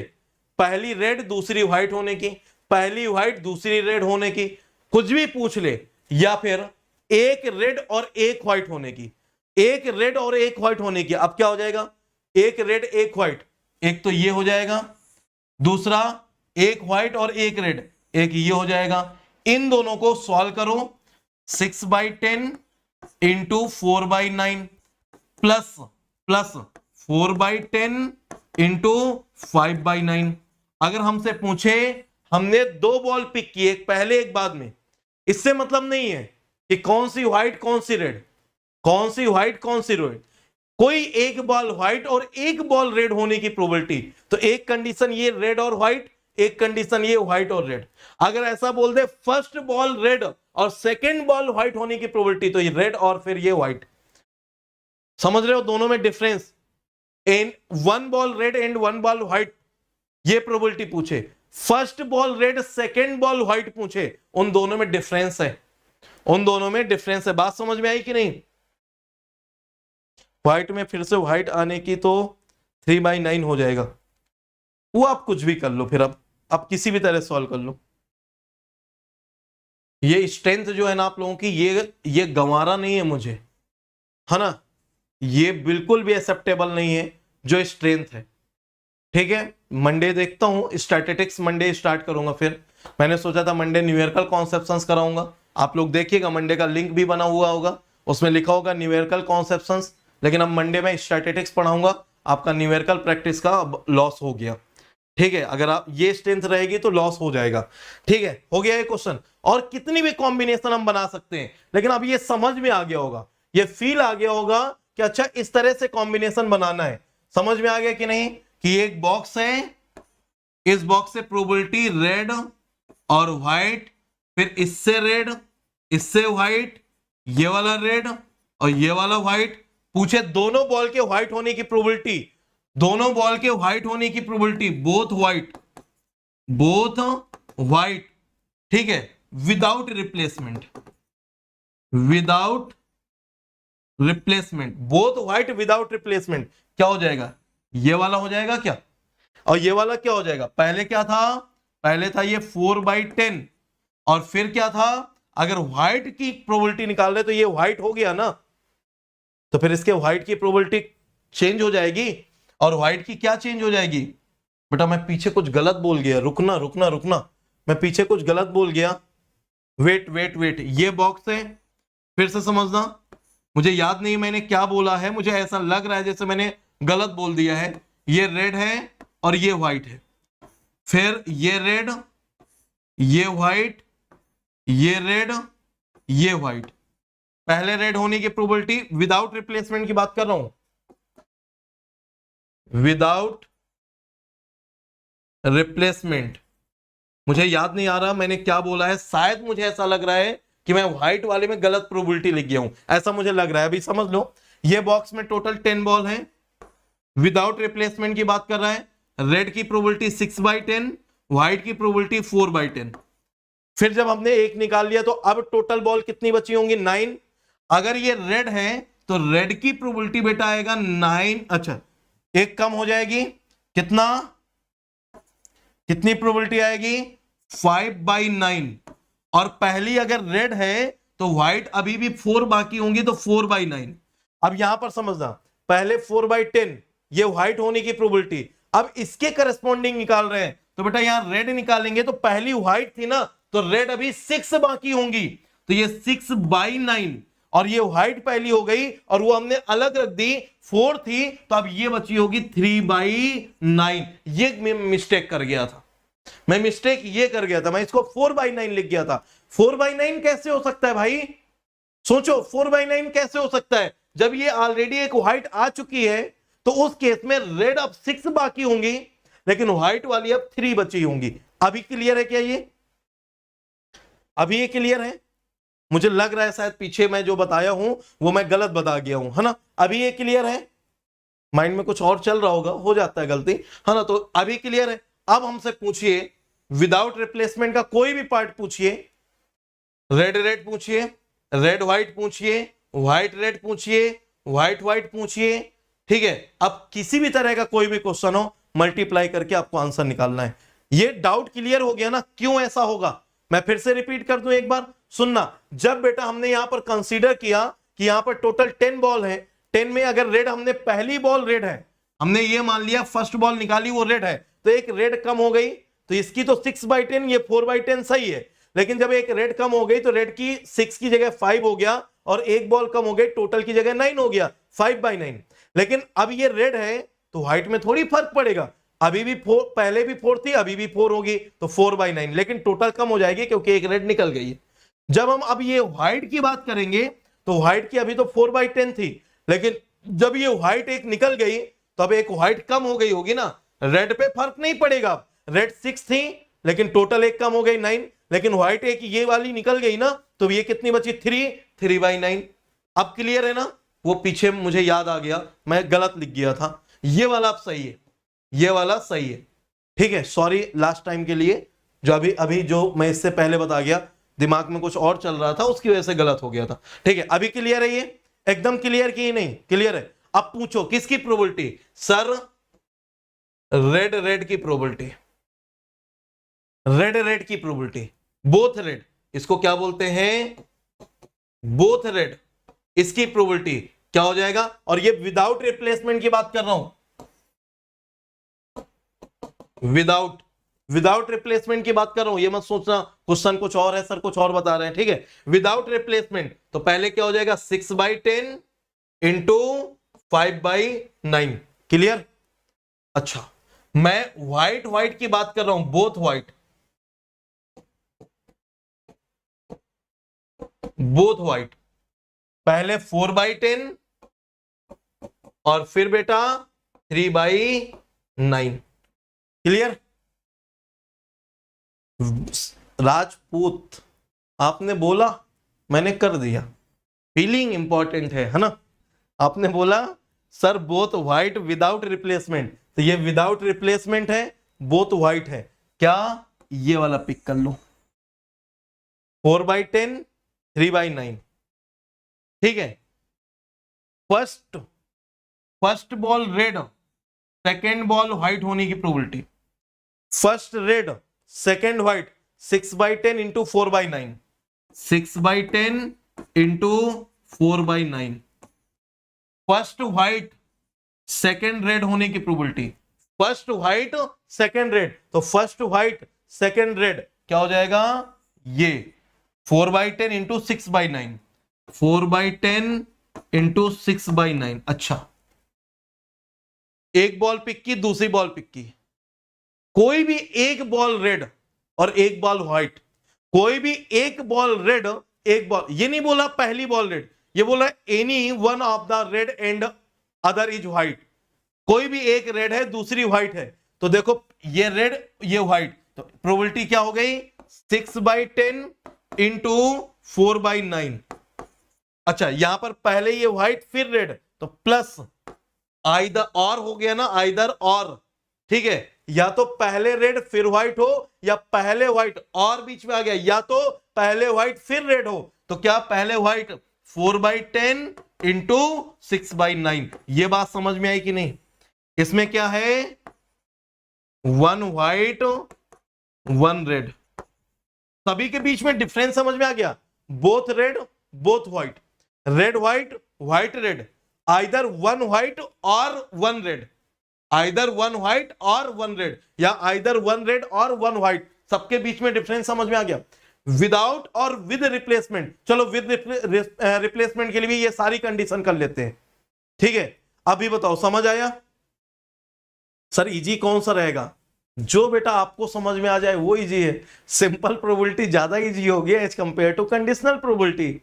पहली रेड दूसरी व्हाइट होने की, पहली व्हाइट दूसरी रेड होने की, कुछ भी पूछ ले, या फिर एक रेड और एक व्हाइट होने की, एक रेड और एक व्हाइट होने की। अब क्या हो जाएगा, एक रेड एक व्हाइट, एक तो ये हो जाएगा, दूसरा एक व्हाइट और एक रेड, एक ये हो जाएगा। इन दोनों को सॉल्व करो, 6/10 इंटू 4/9 प्लस 4/10 इंटू 5/9। अगर हमसे पूछे, हमने 2 बॉल पिक की, एक पहले एक बाद में, इससे मतलब नहीं है कि कौन सी व्हाइट कौन सी रेड, कौन सी व्हाइट कौन सी रेड, कोई एक बॉल व्हाइट और एक बॉल रेड होने की प्रोबेबिलिटी, तो एक कंडीशन ये रेड और व्हाइट, एक कंडीशन ये व्हाइट और रेड। अगर ऐसा बोल दे फर्स्ट बॉल रेड और सेकंड बॉल व्हाइट होने की प्रोबेबिलिटी, तो ये रेड और फिर ये व्हाइट। समझ रहे हो दोनों में difference, and 1 ball red and 1 ball white, ये प्रोबेबिलिटी पूछे, first ball red second ball white पूछे, उन दोनों में डिफरेंस है, उन दोनों में डिफरेंस है। बात समझ में आई कि नहीं? व्हाइट में फिर से व्हाइट आने की तो 3/9 हो जाएगा, वो आप कुछ भी कर लो, फिर अब किसी भी तरह सॉल्व कर लो। ये स्ट्रेंथ जो है ना आप लोगों की, ये गंवारा नहीं है मुझे, है ना, ये बिल्कुल भी एक्सेप्टेबल नहीं है जो स्ट्रेंथ है। ठीक है, मंडे देखता हूं, स्टैटिस्टिक्स मंडे स्टार्ट करूंगा। फिर मैंने सोचा था मंडे न्यूमेरिकल कॉन्सेप्शंस कराऊंगा, आप लोग देखिएगा, मंडे का लिंक भी बना हुआ होगा, उसमें लिखा होगा न्यूमेरिकल कॉन्सेप्शंस। लेकिन अब मंडे में स्टैटिस्टिक्स पढ़ाऊंगा, आपका न्यूमेरिकल प्रैक्टिस का लॉस हो गया। ठीक है, अगर आप ये स्ट्रेंथ रहेगी तो लॉस हो जाएगा। ठीक है, हो गया ये क्वेश्चन। और कितनी भी कॉम्बिनेशन हम बना सकते हैं, लेकिन अब ये समझ में आ गया होगा, ये फील आ गया होगा कि अच्छा इस तरह से कॉम्बिनेशन बनाना है। समझ में आ गया कि नहीं, कि एक बॉक्स है, इस बॉक्स से प्रोबेबिलिटी रेड और व्हाइट, फिर इससे रेड, इससे व्हाइट, ये वाला रेड और ये वाला व्हाइट। पूछे दोनों बॉल के व्हाइट होने की प्रोबेबिलिटी, दोनों बॉल के व्हाइट होने की प्रोबेबिलिटी, बोथ व्हाइट, ठीक है, without replacement, both white without replacement, क्या हो जाएगा, ये वाला हो जाएगा क्या, और ये वाला क्या हो जाएगा। पहले क्या था, पहले था ये 4/10, और फिर क्या था, अगर व्हाइट की प्रोबेबिलिटी निकाल रहे तो ये व्हाइट हो गया ना, तो फिर इसके व्हाइट की प्रोबेबिलिटी चेंज हो जाएगी, और व्हाइट की क्या चेंज हो जाएगी। बेटा मैं पीछे कुछ गलत बोल गया, रुकना, मैं पीछे कुछ गलत बोल गया। वेट, ये बॉक्स है, फिर से समझना, मुझे याद नहीं मैंने क्या बोला है, मुझे ऐसा लग रहा है जैसे मैंने गलत बोल दिया है। ये रेड है और ये व्हाइट है, फिर ये रेड, ये व्हाइट, ये रेड, ये व्हाइट। पहले रेड होने की प्रोबेबिलिटी विदाउट रिप्लेसमेंट की बात कर रहा हूं, विदाउट रिप्लेसमेंट। मुझे याद नहीं आ रहा मैंने क्या बोला है, शायद मुझे ऐसा लग रहा है कि मैं व्हाइट वाले में गलत प्रोबेबिलिटी लिख गया हूं, ऐसा मुझे लग रहा है। अभी समझ लो, ये बॉक्स में टोटल 10 बॉल है, विदाउट रिप्लेसमेंट की बात कर रहा है। रेड की प्रोबेबिलिटी 6/10, व्हाइट की प्रोबेबिलिटी 4/10। फिर जब हमने एक निकाल लिया तो अब टोटल बॉल कितनी बची होंगी, 9। अगर ये रेड है तो रेड की प्रोबेबिलिटी बेटा आएगा 9, अच्छा एक कम हो जाएगी, कितनी प्रोबेबिलिटी आएगी, 5/9। और पहली अगर रेड है तो व्हाइट अभी भी 4 बाकी होंगी, तो 4/9। अब यहां पर समझना, पहले 4/10 ये व्हाइट होने की प्रोबेबिलिटी, अब इसके करस्पॉन्डिंग निकाल रहे हैं, तो बेटा यहां रेड निकालेंगे तो पहली व्हाइट थी ना, तो रेड अभी 6 बाकी होंगी, तो ये 6/9, और ये व्हाइट पहली हो गई और वो हमने अलग रख दी, 4 थी, तो अब ये बची होगी 3/9। ये मैं मिस्टेक कर गया था, मैं इसको 4/9 लिख गया था। 4/9 कैसे हो सकता है भाई, सोचो 4/9 कैसे हो सकता है, जब ये ऑलरेडी एक व्हाइट आ चुकी है, तो उस केस में रेड अब 6 बाकी होंगी, लेकिन व्हाइट वाली अब 3 बची होंगी। अभी क्लियर है क्या ये? अभी ये क्लियर है? मुझे लग रहा है शायद पीछे मैं जो बताया हूं वो मैं गलत बता गया हूं, है ना? अभी ये क्लियर है? माइंड में कुछ और चल रहा होगा, हो जाता है गलती, है ना? तो अभी क्लियर है। अब हमसे पूछिए विदाउट रिप्लेसमेंट का कोई भी पार्ट पूछिए, रेड रेड पूछिए, रेड व्हाइट पूछिए, व्हाइट रेड पूछिए, व्हाइट व्हाइट पूछिए, ठीक है? अब किसी भी तरह का कोई भी क्वेश्चन हो, मल्टीप्लाई करके आपको आंसर निकालना है। ये डाउट क्लियर हो गया ना क्यों ऐसा होगा? मैं फिर से रिपीट कर दूं एक बार, सुनना। जब बेटा हमने यहां पर कंसीडर किया कि यहां पर टोटल 10 बॉल है, 10 में अगर रेड, हमने पहली बॉल रेड है, हमने ये मान लिया फर्स्ट बॉल निकाली वो रेड है, तो एक रेड कम हो गई, तो इसकी तो 6/10, ये 4/10 सही है। लेकिन जब एक रेड कम हो गई तो रेड की 6 की जगह 5 हो गया, और एक बॉल कम हो गई, टोटल की जगह 9 हो गया, 5/9। लेकिन अब ये रेड है तो व्हाइट में थोड़ी फर्क पड़ेगा, अभी भी 4, पहले भी 4 थी, अभी भी 4 होगी, तो 4/9, लेकिन टोटल कम हो जाएगी क्योंकि एक रेड निकल गई है। जब हम अब ये व्हाइट की बात करेंगे तो व्हाइट की अभी तो 4/10 थी, लेकिन जब ये व्हाइट एक निकल गई तो अब एक व्हाइट कम हो गई होगी ना, रेड पे फर्क नहीं पड़ेगा। रेड 6 थी लेकिन टोटल एक कम हो गई 9, लेकिन व्हाइट एक ये वाली निकल गई ना, तो ये कितनी बची? 3/9। अब क्लियर है ना? वो पीछे मुझे याद आ गया, मैं गलत लिख गया था, ये वाला अब सही है, ये वाला सही है, ठीक है? सॉरी लास्ट टाइम के लिए, जो अभी अभी जो मैं इससे पहले बता गया, दिमाग में कुछ और चल रहा था, उसकी वजह से गलत हो गया था, ठीक है? अभी क्लियर है? ये एकदम क्लियर की नहीं? क्लियर है। अब पूछो किसकी प्रोबेबिलिटी? सर रेड रेड की प्रोबेबिलिटी, रेड रेड की प्रोबेबिलिटी, बोथ रेड, इसको क्या बोलते हैं? बोथ रेड, इसकी प्रोबेबिलिटी क्या हो जाएगा? और ये विदाउट रिप्लेसमेंट की बात कर रहा हूं, विदाउट रिप्लेसमेंट की बात कर रहा हूं, ये मत सोचना क्वेश्चन कुछ और है, सर कुछ और बता रहे हैं, ठीक है? विदाउट रिप्लेसमेंट तो पहले क्या हो जाएगा? 6/10 इंटू 5/9। क्लियर? अच्छा, मैं व्हाइट व्हाइट की बात कर रहा हूं, बोथ व्हाइट, बोथ व्हाइट, पहले 4/10 और फिर बेटा 3/9। क्लियर? राजपूत, आपने बोला, मैंने कर दिया, फीलिंग इंपॉर्टेंट है ना? आपने बोला sir both white without replacement, तो ये विदाउट रिप्लेसमेंट है, बोथ व्हाइट है, क्या? ये वाला पिक कर लो, 4/10 3/9, ठीक है? First ball red, second ball white होने की probability, first red second white, 6/10 into 4/9, 6/10 into 4/9, first white second red होने की probability, first white second red, तो फर्स्ट व्हाइट सेकेंड रेड क्या हो जाएगा? ये 4/10 इंटू 6/9, 4/10 इंटू 6/9। अच्छा, एक बॉल पिक की, दूसरी बॉल पिक की, कोई भी एक बॉल रेड और एक बॉल व्हाइट, कोई भी एक बॉल रेड एक बॉल, ये नहीं बोला पहली बॉल रेड, ये बोला any one of the red and other is white, कोई भी एक रेड है दूसरी व्हाइट है, तो देखो ये रेड ये व्हाइट, तो प्रोबेबिलिटी क्या हो गई? 6/10 इंटू 4/9। अच्छा, यहां पर पहले ये व्हाइट फिर रेड, तो प्लस आइदर और हो गया ना, आइदर और, ठीक है? या तो पहले रेड फिर व्हाइट हो, या पहले व्हाइट और बीच में आ गया, या तो पहले व्हाइट फिर रेड हो, तो क्या पहले व्हाइट 4/10 इंटू 6/9। ये बात समझ में आई कि नहीं? इसमें क्या है? 1 व्हाइट 1 रेड, सभी के बीच में डिफरेंस समझ में आ गया? Both red both white, red white white red, either 1 white और 1 रेड, आइदर 1 व्हाइट और 1 रेड, या आइदर 1 रेड और 1 व्हाइट, सबके बीच में डिफरेंस समझ में आ गया? विदाउट और विद रिप्लेसमेंट, चलो विद रिप्लेसमेंट के लिए भी ये सारी कंडीशन कर लेते हैं, ठीक है? अभी बताओ समझ आया? सर इजी कौन सा रहेगा? जो बेटा आपको समझ में आ जाए वो इजी है। सिंपल प्रोबेबिलिटी ज्यादा इजी होगी as compare to conditional probability.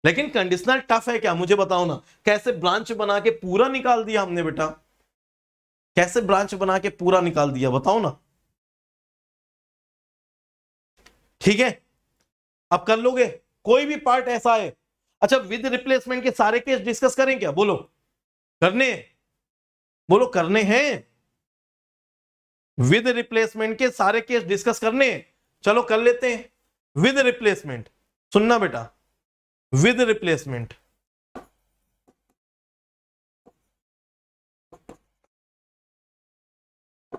लेकिन कंडीशनल टफ है क्या, मुझे बताओ ना। कैसे ब्रांच बना के पूरा निकाल दिया हमने बेटा, कैसे ब्रांच बना के पूरा निकाल दिया, बताओ ना। ठीक है, अब कर लोगे? कोई भी पार्ट ऐसा है? अच्छा, विद रिप्लेसमेंट के सारे केस डिस्कस करें क्या? बोलो करने, बोलो करने हैं? विद रिप्लेसमेंट के सारे केस डिस्कस करने हैं? चलो कर लेते हैं विद रिप्लेसमेंट। सुनना बेटा, विद रिप्लेसमेंट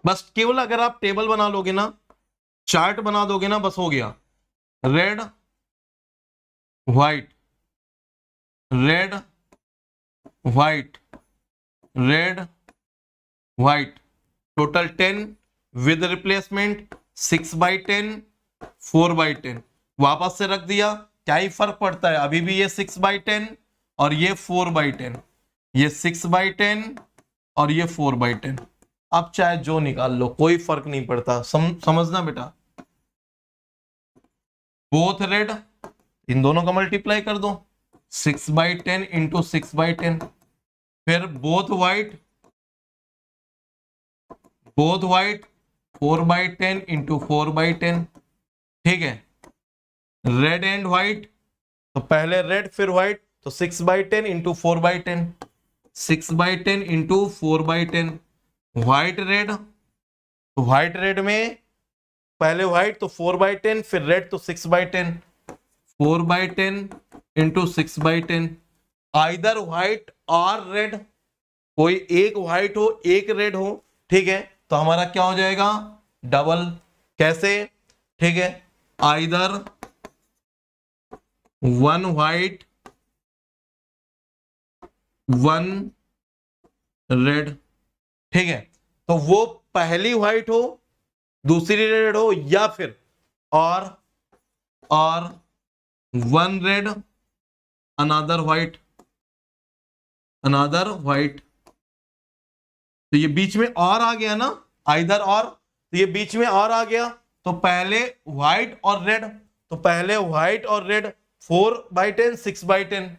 बस केवल अगर आप टेबल बना लोगे ना, चार्ट बना दोगे ना, बस हो गया। Red white, red white, red white, total 10 with replacement 6/10 4/10 वापस से रख दिया। क्या ही फर्क पड़ता है, अभी भी ये 6/10 और ये 4/10, ये 6/10 और ये 4/10। अब चाहे जो निकाल लो, कोई फर्क नहीं पड़ता। समझना बेटा, बोथ रेड, इन दोनों का मल्टीप्लाई कर दो, 6/10 इंटू 6/10। फिर both white, both white 4/10 into 4/10। ठीक है, रेड एंड व्हाइट, तो पहले रेड फिर व्हाइट, तो 6/10 इंटू 4/10, 6/10 इंटू 4/10। व्हाइट रेड, तो व्हाइट रेड में पहले व्हाइट तो 4/10, फिर रेड तो 6/10, 4/10 इंटू 6/10। आइदर व्हाइट और रेड, कोई एक व्हाइट हो एक रेड हो, ठीक है, तो हमारा क्या हो जाएगा? डबल। कैसे? ठीक है, either one white one red. ठीक है, तो वो पहली व्हाइट हो दूसरी रेड हो, या फिर और one red another white, another white. तो ये बीच में और आ गया ना, आइदर और, तो ये बीच में और आ गया, तो पहले व्हाइट और रेड, तो पहले व्हाइट और रेड 4/10 6/10,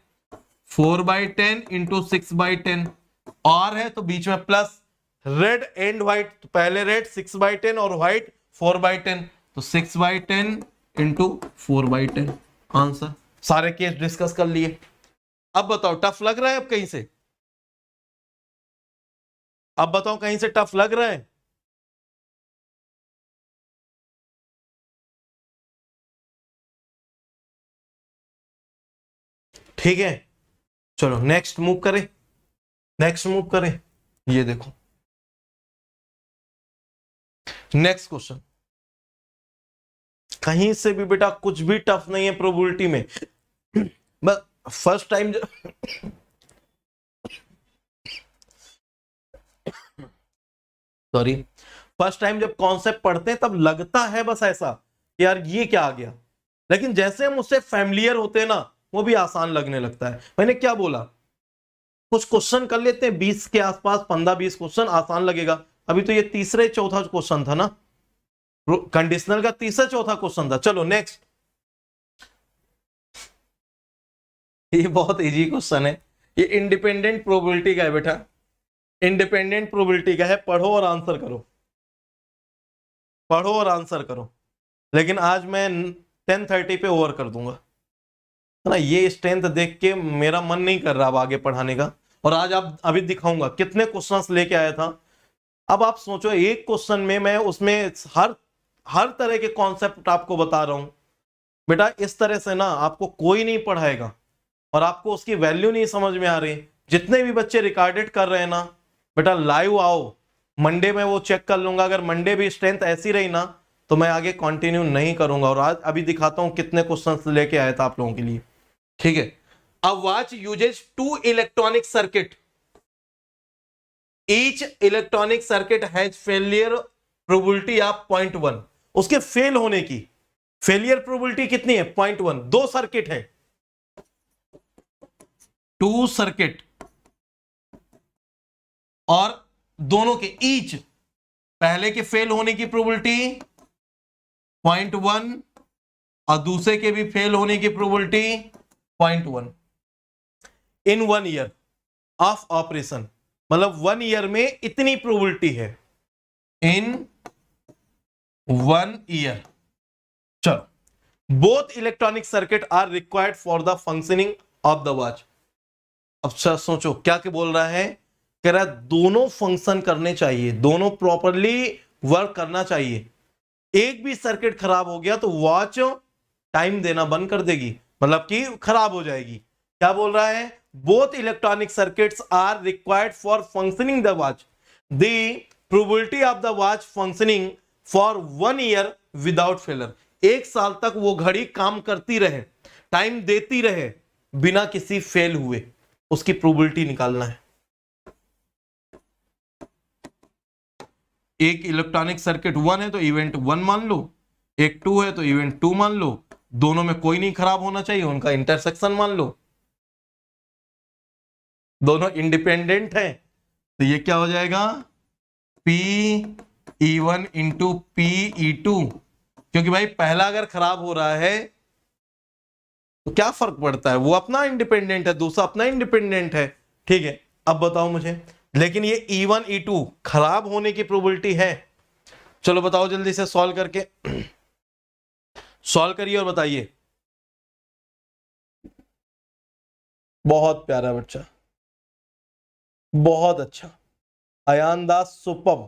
4/10 इंटू 6/10। और है तो बीच में प्लस, रेड एंड व्हाइट, तो पहले रेड 6/10 और व्हाइट 4/10, तो 6/10 इंटू 4/10 आंसर। सारे केस डिस्कस कर लिए। अब बताओ टफ लग रहा है? अब कहीं से, अब बताओ कहीं से टफ लग रहा है? ठीक है, चलो नेक्स्ट मूव करें, नेक्स्ट मूव करें। ये देखो नेक्स्ट क्वेश्चन, कहीं से भी बेटा कुछ भी टफ नहीं है प्रोबेबिलिटी में। बस first time sorry, first time जब कॉन्सेप्ट पढ़ते हैं तब लगता है बस ऐसा कि यार ये क्या आ गया, लेकिन जैसे हम उससे फैमिलियर होते हैं ना, वो भी आसान लगने लगता है। मैंने क्या बोला, कुछ क्वेश्चन कर लेते हैं 20 के आसपास, 15-20 क्वेश्चन, आसान लगेगा। अभी तो ये तीसरे चौथा क्वेश्चन था ना, कंडीशनल का तीसरा चौथा क्वेश्चन था। चलो नेक्स्ट, ये बहुत इजी क्वेश्चन है, ये इंडिपेंडेंट प्रोबेबिलिटी का है बेटा, इंडिपेंडेंट प्रोबेबिलिटी का है। पढ़ो और आंसर करो, पढ़ो और आंसर करो। लेकिन आज मैं 10:30 पे ओवर कर दूंगा ना, ये स्ट्रेंथ देख के मेरा मन नहीं कर रहा अब आगे पढ़ाने का। और आज आप अभी दिखाऊंगा कितने क्वेश्चंस लेके आया था। अब आप सोचो, एक क्वेश्चन में मैं उसमें हर तरह के कॉन्सेप्ट आपको बता रहा हूं बेटा। इस तरह से ना आपको कोई नहीं पढ़ाएगा और आपको उसकी वैल्यू नहीं समझ में आ रही। जितने भी बच्चे रिकॉर्डेड कर रहे हैं ना बेटा, लाइव आओ, मंडे में वो चेक कर लूंगा। अगर मंडे भी स्ट्रेंथ ऐसी रही ना तो मैं आगे कंटिन्यू नहीं करूंगा। और आज अभी दिखाता हूं कितने क्वेश्चंस लेके आया था आप लोगों के लिए। ठीक है, a watch uses 2 electronic circuit, each electronic circuit has failure probability of 0.1। उसके फेल होने की फेलियर प्रोबेबिलिटी कितनी है? 0.1। 2 सर्किट है, 2 सर्किट, और दोनों के ईच, पहले के फेल होने की प्रोबेबिलिटी 0.1 और दूसरे के भी फेल होने की probability 0.1 in 1 year of operation. मतलब 1 ईयर में इतनी प्रोबेबिलिटी है, इन 1 ईयर। चलो both electronic circuit are required for the functioning of the watch. अब सोचो क्या क्या बोल रहा है, कह रहा है दोनों फंक्शन करने चाहिए, दोनों प्रॉपरली वर्क करना चाहिए। एक भी सर्किट खराब हो गया तो वॉच टाइम देना बंद कर देगी, मतलब कि खराब हो जाएगी। क्या बोल रहा है, both electronic circuits are required for functioning the watch, the probability of the watch functioning for 1 year without failure. 1 साल तक वो घड़ी काम करती रहे, टाइम देती रहे बिना किसी फेल हुए, उसकी प्रोबेबिलिटी निकालना है। एक इलेक्ट्रॉनिक सर्किट 1 है तो इवेंट 1 मान लो, एक 2 है तो इवेंट 2 मान लो, दोनों में कोई नहीं खराब होना चाहिए, उनका इंटरसेक्शन मान लो, दोनों इंडिपेंडेंट है, तो ये क्या हो जाएगा, P E1 into P E2। क्योंकि भाई पहला अगर खराब हो रहा है तो क्या फर्क पड़ता है, वो अपना इंडिपेंडेंट है, दूसरा अपना इंडिपेंडेंट है। ठीक है, अब बताओ मुझे, लेकिन ये E1 E2 खराब होने की प्रोबेबिलिटी है। चलो बताओ जल्दी से सॉल्व करके, सॉल्व करिए और बताइए। बहुत प्यारा बच्चा, बहुत अच्छा, अयान दास सुपर,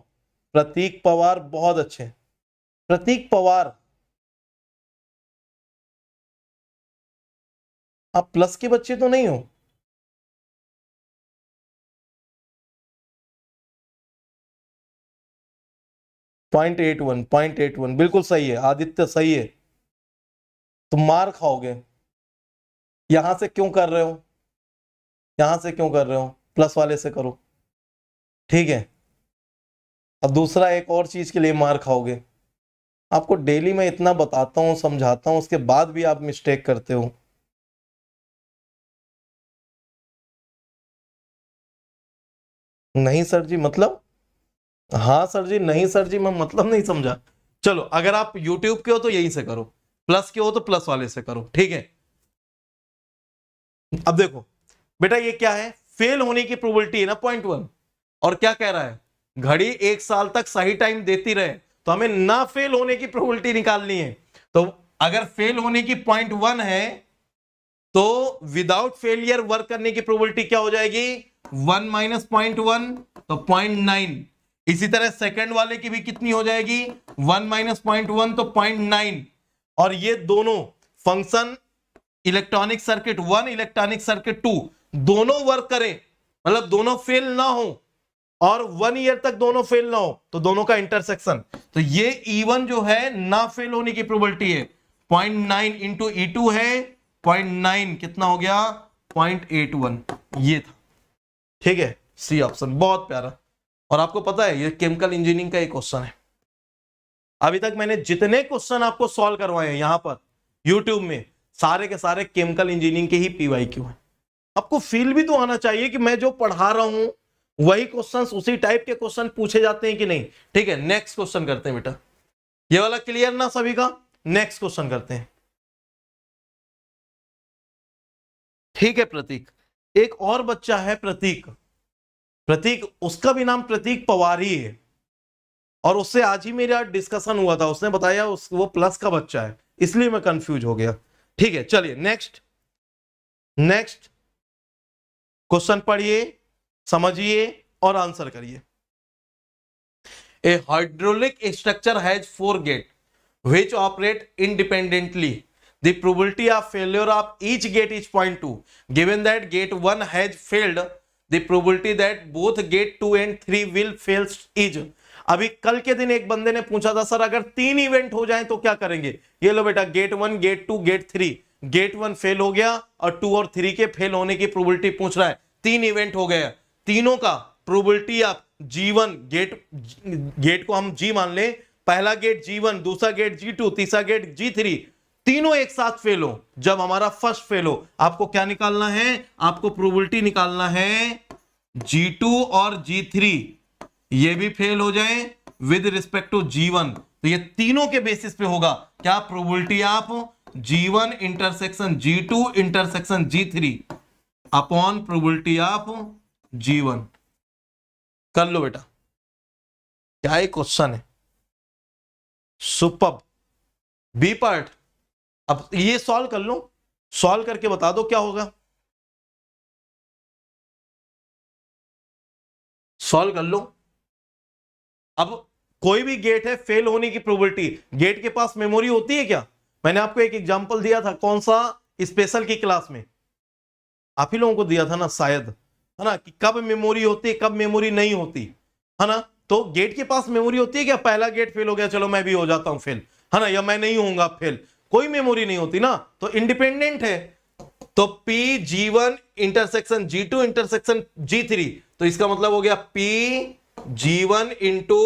प्रतीक पवार बहुत अच्छे, प्रतीक पवार आप प्लस के बच्चे तो नहीं हो? 0.81 बिल्कुल सही है आदित्य, सही है। तुम मार खाओगे, यहां से क्यों कर रहे हो, यहां से क्यों कर रहे हो, प्लस वाले से करो। ठीक है, अब दूसरा एक और चीज के लिए मार खाओगे, आपको डेली मैं इतना बताता हूं समझाता हूं, उसके बाद भी आप मिस्टेक करते हो। नहीं सर जी मतलब, हाँ सर जी, नहीं सर जी मैं मतलब नहीं समझा। चलो अगर आप YouTube के हो तो यहीं से करो, प्लस के हो तो प्लस वाले से करो। ठीक है, अब देखो बेटा ये क्या है, फेल होने की प्रोबेबिलिटी है ना 0.1, और क्या कह रहा है, घड़ी 1 साल तक सही टाइम देती रहे, तो हमें ना फेल होने की प्रोबेबिलिटी निकालनी है। तो अगर फेल होने की 0.1 है तो विदाउट फेलियर वर्क करने की प्रोबेबिलिटी क्या हो जाएगी, 1 माइनस 0.1 तो 0.9। इसी तरह सेकंड वाले की भी कितनी हो जाएगी, 1 माइनस 0.1 तो 0.9। और ये दोनों function electronic circuit 1 electronic circuit 2 दोनों वर्क करें, मतलब दोनों फेल ना हो और 1 ईयर तक दोनों फेल ना हो, तो दोनों का इंटरसेक्शन, तो ये E1 जो है ना फेल होने की प्रोबेबिलिटी है 0.9 इंटू E2 है 0.9, कितना हो गया 0.81, ये था। ठीक है, सी ऑप्शन, बहुत प्यारा। और आपको पता है ये केमिकल इंजीनियरिंग का एक क्वेश्चन है। अभी तक मैंने जितने क्वेश्चन आपको सॉल्व करवाए हैं यहां पर यूट्यूब में, सारे के सारे केमिकल इंजीनियरिंग के ही PYQ हैं। आपको फील भी तो आना चाहिए कि मैं जो पढ़ा रहा हूं वही क्वेश्चंस, उसी टाइप के क्वेश्चन पूछे जाते हैं कि नहीं। ठीक है, नेक्स्ट क्वेश्चन करते हैं बेटा, ये वाला क्लियर ना सभी का, नेक्स्ट क्वेश्चन करते हैं। ठीक है प्रतीक, एक और बच्चा है प्रतीक, प्रतीक उसका भी नाम प्रतीक पवार ही है, और उससे आज ही मेरा डिस्कशन हुआ था, उसने बताया वो प्लस का बच्चा है, इसलिए मैं कंफ्यूज हो गया। ठीक है चलिए नेक्स्ट, नेक्स्ट क्वेश्चन पढ़िए, समझिए और आंसर करिए। A hydraulic structure has 4 gate which operate independently. The probability of failure of each gate is 0.2. Given that gate 1 has failed, the probability that both gate 2 and 3 will fail is. अभी कल के दिन एक बंदे ने पूछा था सर अगर 3 इवेंट हो जाएं तो क्या करेंगे। ये लो बेटा, gate 1 gate 2 gate 3, gate 1 fail हो गया और 2 और 3 के फेल होने की प्रोबेबिलिटी पूछ रहा है। 3 इवेंट हो गया, तीनों का प्रोबेबिलिटी आप G1 गेट को हम G मान ले, पहला गेट G1, दूसरा गेट G2, तीसरा गेट G3, तीनों एक साथ फेल हो, जब हमारा फर्स्ट फेल हो, आपको क्या निकालना है, आपको प्रोबेबिलिटी निकालना है G2 और G3 ये भी फेल हो जाए विद रिस्पेक्ट टू G1, तो ये तीनों के बेसिस पे होगा क्या, प्रोबेबिलिटी आप G1 intersection G2 intersection G3 upon probability आप G1। कर लो बेटा, क्या एक क्वेश्चन है, सुपर। बी पार्ट, अब ये सॉल्व कर लो, सॉल्व करके बता दो क्या होगा, सॉल्व कर लो। अब कोई भी गेट है, फेल होने की प्रोबेबिलिटी, गेट के पास मेमोरी होती है क्या? मैंने आपको एक एग्जांपल दिया था, कौन सा, स्पेशल की क्लास में आप ही लोगों को दिया था ना शायद, है ना, कि कब मेमोरी होती है कब मेमोरी नहीं होती, है ना। तो गेट के पास मेमोरी होती है क्या? पहला गेट फेल हो गया, चलो मैं भी हो जाता हूं फेल, है ना, या मैं नहीं होऊंगा फेल, कोई मेमोरी नहीं होती ना, तो इंडिपेंडेंट है। तो P G1 intersection G2 intersection G3, तो इसका मतलब हो गया P G1 into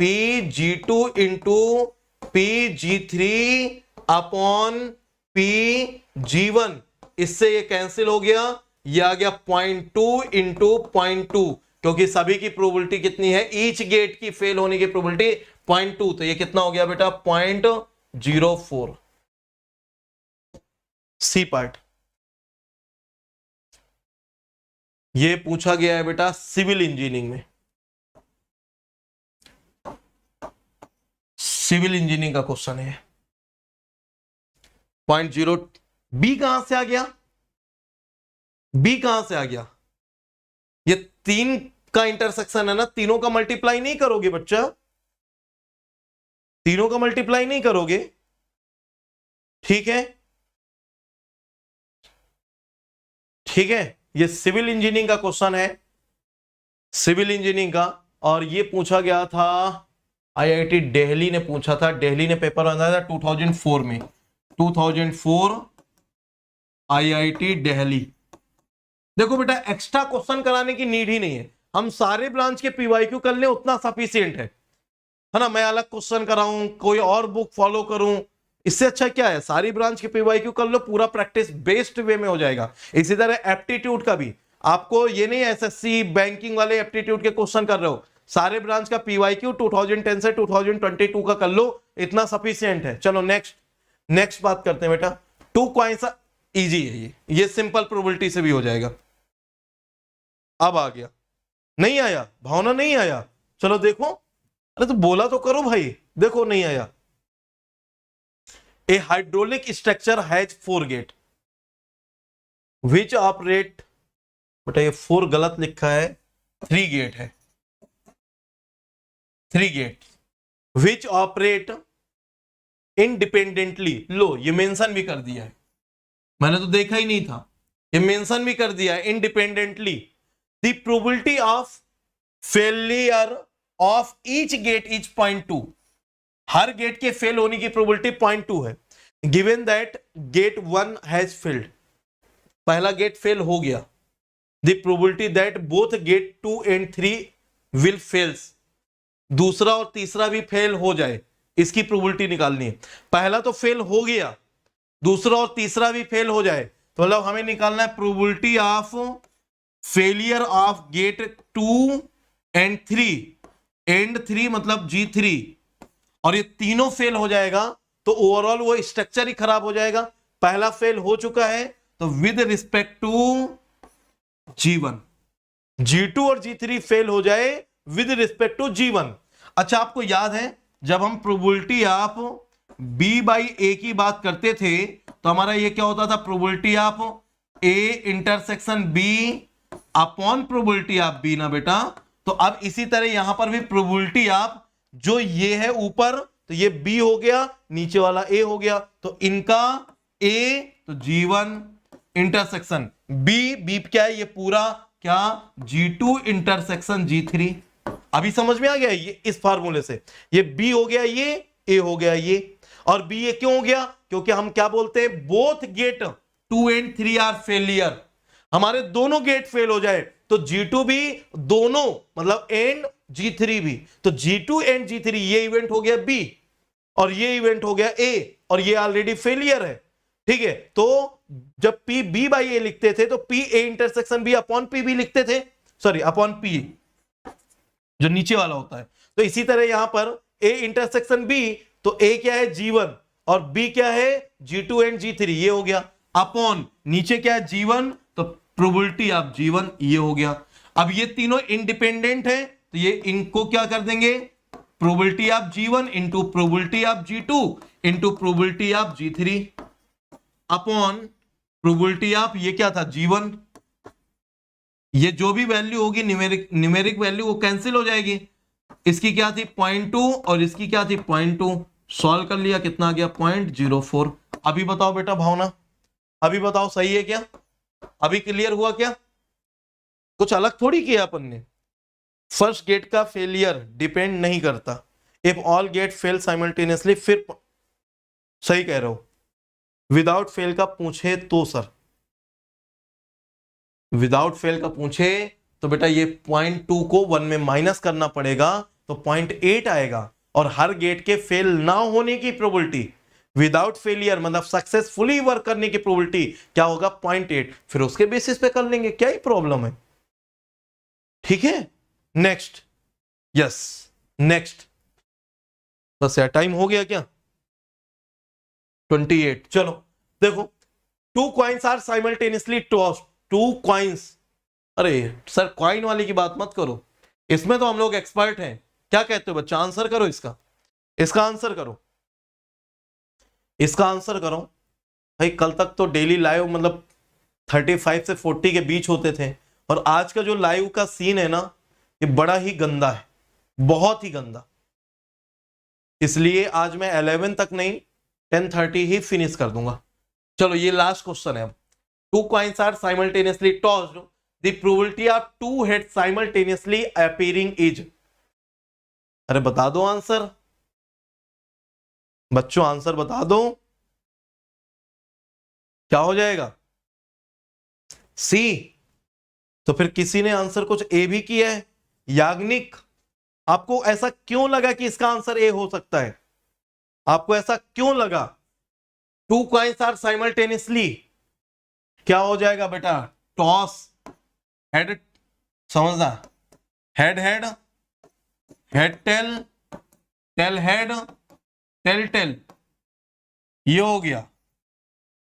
P G2 into P G3 upon P G1, इससे ये कैंसिल हो गया, ये आ गया 0.2 इंटू 0.2, क्योंकि सभी की प्रोबेबिलिटी कितनी है, ईच गेट की फेल होने की प्रोबेबिलिटी 0.2, तो ये कितना हो गया बेटा 0.04। सी पार्ट ये पूछा गया है बेटा सिविल इंजीनियरिंग में, सिविल इंजीनियरिंग का क्वेश्चन है 0.0। बी कहां से आ गया, बी कहां से आ गया, ये 3 का इंटरसेक्शन है ना, तीनों का मल्टीप्लाई नहीं करोगे बच्चा, तीनों का मल्टीप्लाई नहीं करोगे, ठीक है, ठीक है। ये सिविल इंजीनियरिंग का क्वेश्चन है, सिविल इंजीनियरिंग का, और ये पूछा गया था आईआईटी दिल्ली ने पूछा था, दिल्ली ने पेपर बनाया था 2004 में, 2004 आईआईटी दिल्ली। देखो बेटा एक्स्ट्रा क्वेश्चन कराने की नीड ही नहीं है, हम सारे ब्रांच के पीवाईक्यू कर लें उतना सफिशिएंट है ना, मैं अलग क्वेश्चन कराऊं, कोई और बुक फॉलो करूं, इससे अच्छा क्या है, सारी ब्रांच के पीवाईक्यू कर लो, पूरा प्रैक्टिस बेस्ड वे में हो जाएगा। इसी तरह एप्टीट्यूड का भी, आपको ये नहीं एसएससी बैंकिंग वाले एप्टीट्यूड के क्वेश्चन कर रहे हो, सारे ब्रांच का पीवाईक्यू 2010 से 2022 का कर लो, इतना सफिशिएंट है। चलो नेक्स्ट, नेक्स्ट बात करते हैं बेटा, 2 कॉइंस इजी है, ये सिंपल प्रोबेबिलिटी से भी हो जाएगा। अब आ गया, नहीं आया भावना, नहीं आया, चलो देखो, अरे तो बोला तो करो भाई, देखो नहीं आया। A hydraulic structure has 4 gate which operate, बेटा ये 4 गलत लिखा है, 3 गेट है, 3 गेट विच ऑपरेट इंडिपेंडेंटली। लो ये मेंशन भी कर दिया है, मैंने तो देखा ही नहीं था, ये मेंशन भी कर दिया है independently. The probability of failure of each gate is 0.2, हर गेट के फेल होने की प्रोबेबिलिटी 0.2 है। Given that gate 1 has failed, पहला गेट फेल हो गया, the probability that both gate 2 and 3 will fails, दूसरा और तीसरा भी फेल हो जाए, इसकी प्रोबेबिलिटी निकालनी है। पहला तो फेल हो गया, दूसरा और तीसरा भी फेल हो जाए, तो मतलब हमें निकालना है probability of failure of gate 2 and 3 मतलब G3, और ये तीनों फेल हो जाएगा तो ओवरऑल वो स्ट्रक्चर ही खराब हो जाएगा। पहला फेल हो चुका है तो with respect to G1, G2 और G3 फेल हो जाए विद रिस्पेक्ट टू G1। अच्छा आपको याद है जब हम probability of B by A की बात करते थे तो हमारा ये क्या होता था, probability of A intersection B upon probability of B ना बेटा। तो अब इसी तरह यहां पर भी प्रोबेबिलिटी ऑफ जो ये है ऊपर, तो ये B हो गया, नीचे वाला A हो गया, तो इनका A तो G1 इंटरसेक्शन B क्या है, ये पूरा क्या G2 इंटरसेक्शन G3। अभी समझ में आ गया ये इस फार्मूले से, ये B हो गया, ये A हो गया ये, और B ये क्यों हो गया, क्योंकि हम क्या बोलते हैं, both gate 2 and 3 are failure, हमारे दोनों गेट फेल हो जाए तो G2 भी दोनों मतलब एंड G3 भी, तो G2 एंड G3 ये इवेंट हो गया B और ये इवेंट हो गया A, और ये ऑलरेडी फेलियर है, ठीक है। तो जब P B बाई A लिखते थे तो P A intersection B upon P B लिखते थे, सॉरी अपॉन P जो नीचे वाला होता है। तो इसी तरह यहां पर A इंटरसेक्शन B, तो A क्या है G1 और B क्या है G2 एंड G3, ये हो गया, अपॉन नीचे क्या है G1, तो प्रोबेबिलिटी ऑफ G1 ये हो गया। अब ये तीनों इंडिपेंडेंट है तो ये इनको क्या कर देंगे, probability of G1 into probability of G2 into probability of G3। Upon probability of, ये क्या था G1, ये जो भी वैल्यू होगी न्यूमेरिक वैल्यू वो कैंसिल हो जाएगी। इसकी क्या थी 0.2 और इसकी क्या थी 0.2, सॉल्व कर लिया, कितना आ गया 0.04। अभी बताओ बेटा भावना, अभी बताओ सही है क्या, अभी क्लियर हुआ क्या? कुछ अलग थोड़ी किया अपन ने। फर्स्ट गेट का फेलियर डिपेंड नहीं करता, if all get fail simultaneously, फिर सही कह रहे हो, विदाउट फेल का पूछे तो सर, विदाउट फेल का पूछे तो बेटा ये 0.2 को 1 में माइनस करना पड़ेगा तो 0.8 आएगा, और हर गेट के फेल ना होने की प्रोबेबिलिटी, विदाउट फेलियर मतलब सक्सेसफुली वर्क करने की प्रोबेबिलिटी क्या होगा 0.8, फिर उसके बेसिस पे कर लेंगे, क्या ही प्रॉब्लम है। ठीक है, नेक्स्ट, यस नेक्स्ट, बस यार टाइम हो गया क्या 28। चलो देखो, 2 coins are simultaneously tossed, 2 coins, अरे सर कॉइन वाली की बात मत करो, इसमें तो हम लोग एक्सपर्ट हैं। क्या कहते हो बच्चा, आंसर करो इसका, इसका आंसर करो, इसका आंसर करो भाई। कल तक तो डेली लाइव मतलब 35 से 40 के बीच होते थे, और आज का जो लाइव का सीन है ना, ये बड़ा ही गंदा है, बहुत ही गंदा। इसलिए आज मैं 11 तक नहीं 10:30 ही फिनिश कर दूंगा। चलो ये लास्ट क्वेश्चन है अब। 2 coins are simultaneously tossed, the probability of 2 heads simultaneously appearing is, अरे बता दो आंसर बच्चों, आंसर बता दो, क्या हो जाएगा सी। तो फिर किसी ने आंसर कुछ ए भी किया है, याग्निक, आपको ऐसा क्यों लगा कि इसका आंसर ए हो सकता है, आपको ऐसा क्यों लगा? 2 coins are simultaneously क्या हो जाएगा बेटा, टॉस हेड, समझना, head head, head tail, tail head, tail tail, ये हो गया।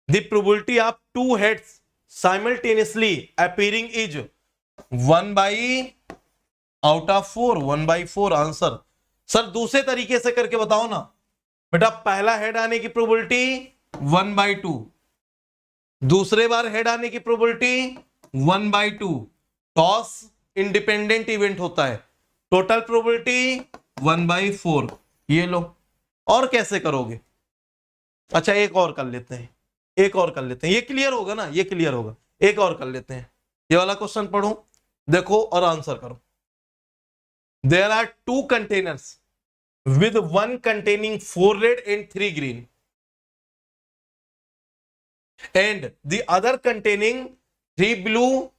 The probability of 2 heads simultaneously appearing is 1/4, 1/4 answer. Sir दूसरे तरीके से करके बताओ ना बेटा, पहला हेड आने की प्रोबेबिलिटी 1/2, दूसरे बार हेड आने की प्रोबेबिलिटी 1/2, टॉस इंडिपेंडेंट इवेंट होता है, टोटल प्रोबेबिलिटी 1/4, ये लो। और कैसे करोगे? अच्छा एक और कर लेते हैं, एक और कर लेते हैं, ये क्लियर होगा ना, ये क्लियर होगा, एक और कर लेते हैं। ये वाला क्वेश्चन पढ़ो, देखो और आंसर करो। There are 2 containers with 1 containing 4 red and 3 green, and the other containing 3 blue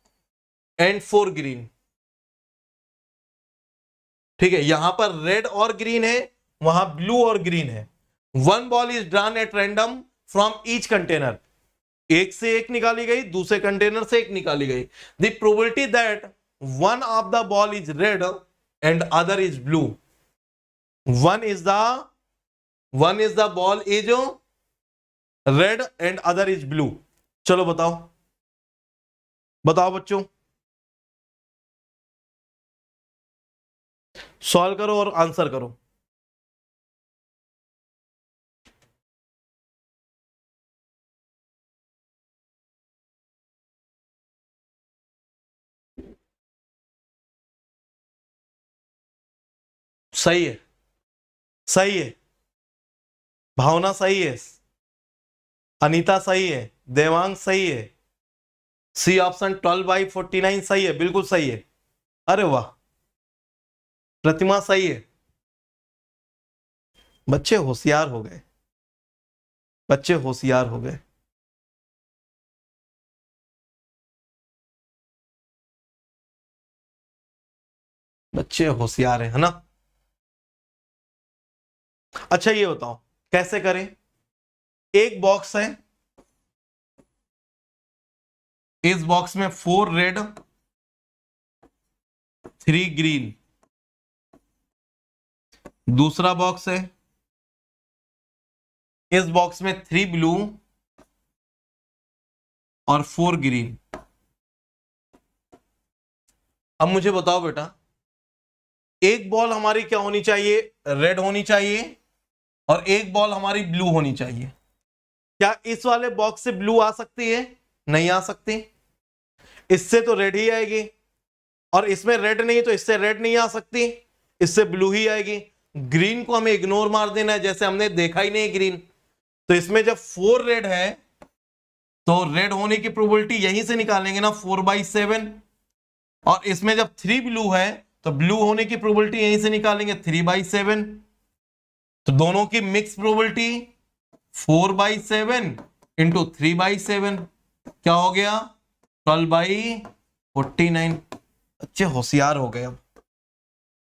and 4 green। ठीक है, यहां पर रेड और ग्रीन है, वहां ब्लू और ग्रीन है। 1 ball is drawn at random from each container, एक से एक निकाली गई, दूसरे कंटेनर से एक निकाली गई। The probability that one of the ball is red and other is blue, one is the ball is red and other is blue। चलो बताओ, बताओ बच्चों, सॉल्व करो और आंसर करो। सही है, सही है, भावना सही है, अनीता सही है, देवांग सही है, सी ऑप्शन 12/49 सही है, बिल्कुल सही है। अरे वाह, प्रतिमा सही है। बच्चे होशियार हो गए, बच्चे होशियार हो गए। बच्चे होशियार है ना। अच्छा ये बताओ कैसे करें। एक बॉक्स है, इस बॉक्स में 4 रेड 3 ग्रीन, दूसरा बॉक्स है, इस बॉक्स में 3 ब्लू और 4 ग्रीन। अब मुझे बताओ बेटा, एक बॉल हमारी क्या होनी चाहिए, रेड होनी चाहिए, और एक बॉल हमारी ब्लू होनी चाहिए। क्या इस वाले बॉक्स से ब्लू आ सकती है? नहीं आ सकती। इससे तो रेड ही आएगी, और इसमें रेड नहीं तो इससे रेड नहीं आ सकती, इससे ब्लू ही आएगी। ग्रीन को हमें इग्नोर मार देना है, जैसे हमने देखा ही नहीं ग्रीन। तो इसमें जब 4 रेड है तो रेड होने की प्रोबेबिलिटी यहीं से निकालेंगे ना, 4/7। और इसमें जब 3 ब्लू है तो ब्लू होने की प्रोबेबिलिटी यहीं से निकालेंगे, 3/7। तो दोनों की मिक्स प्रोबेबिलिटी 4/7 इंटू 3/7 क्या हो गया, 12/49। अच्छे होशियार हो गए अब।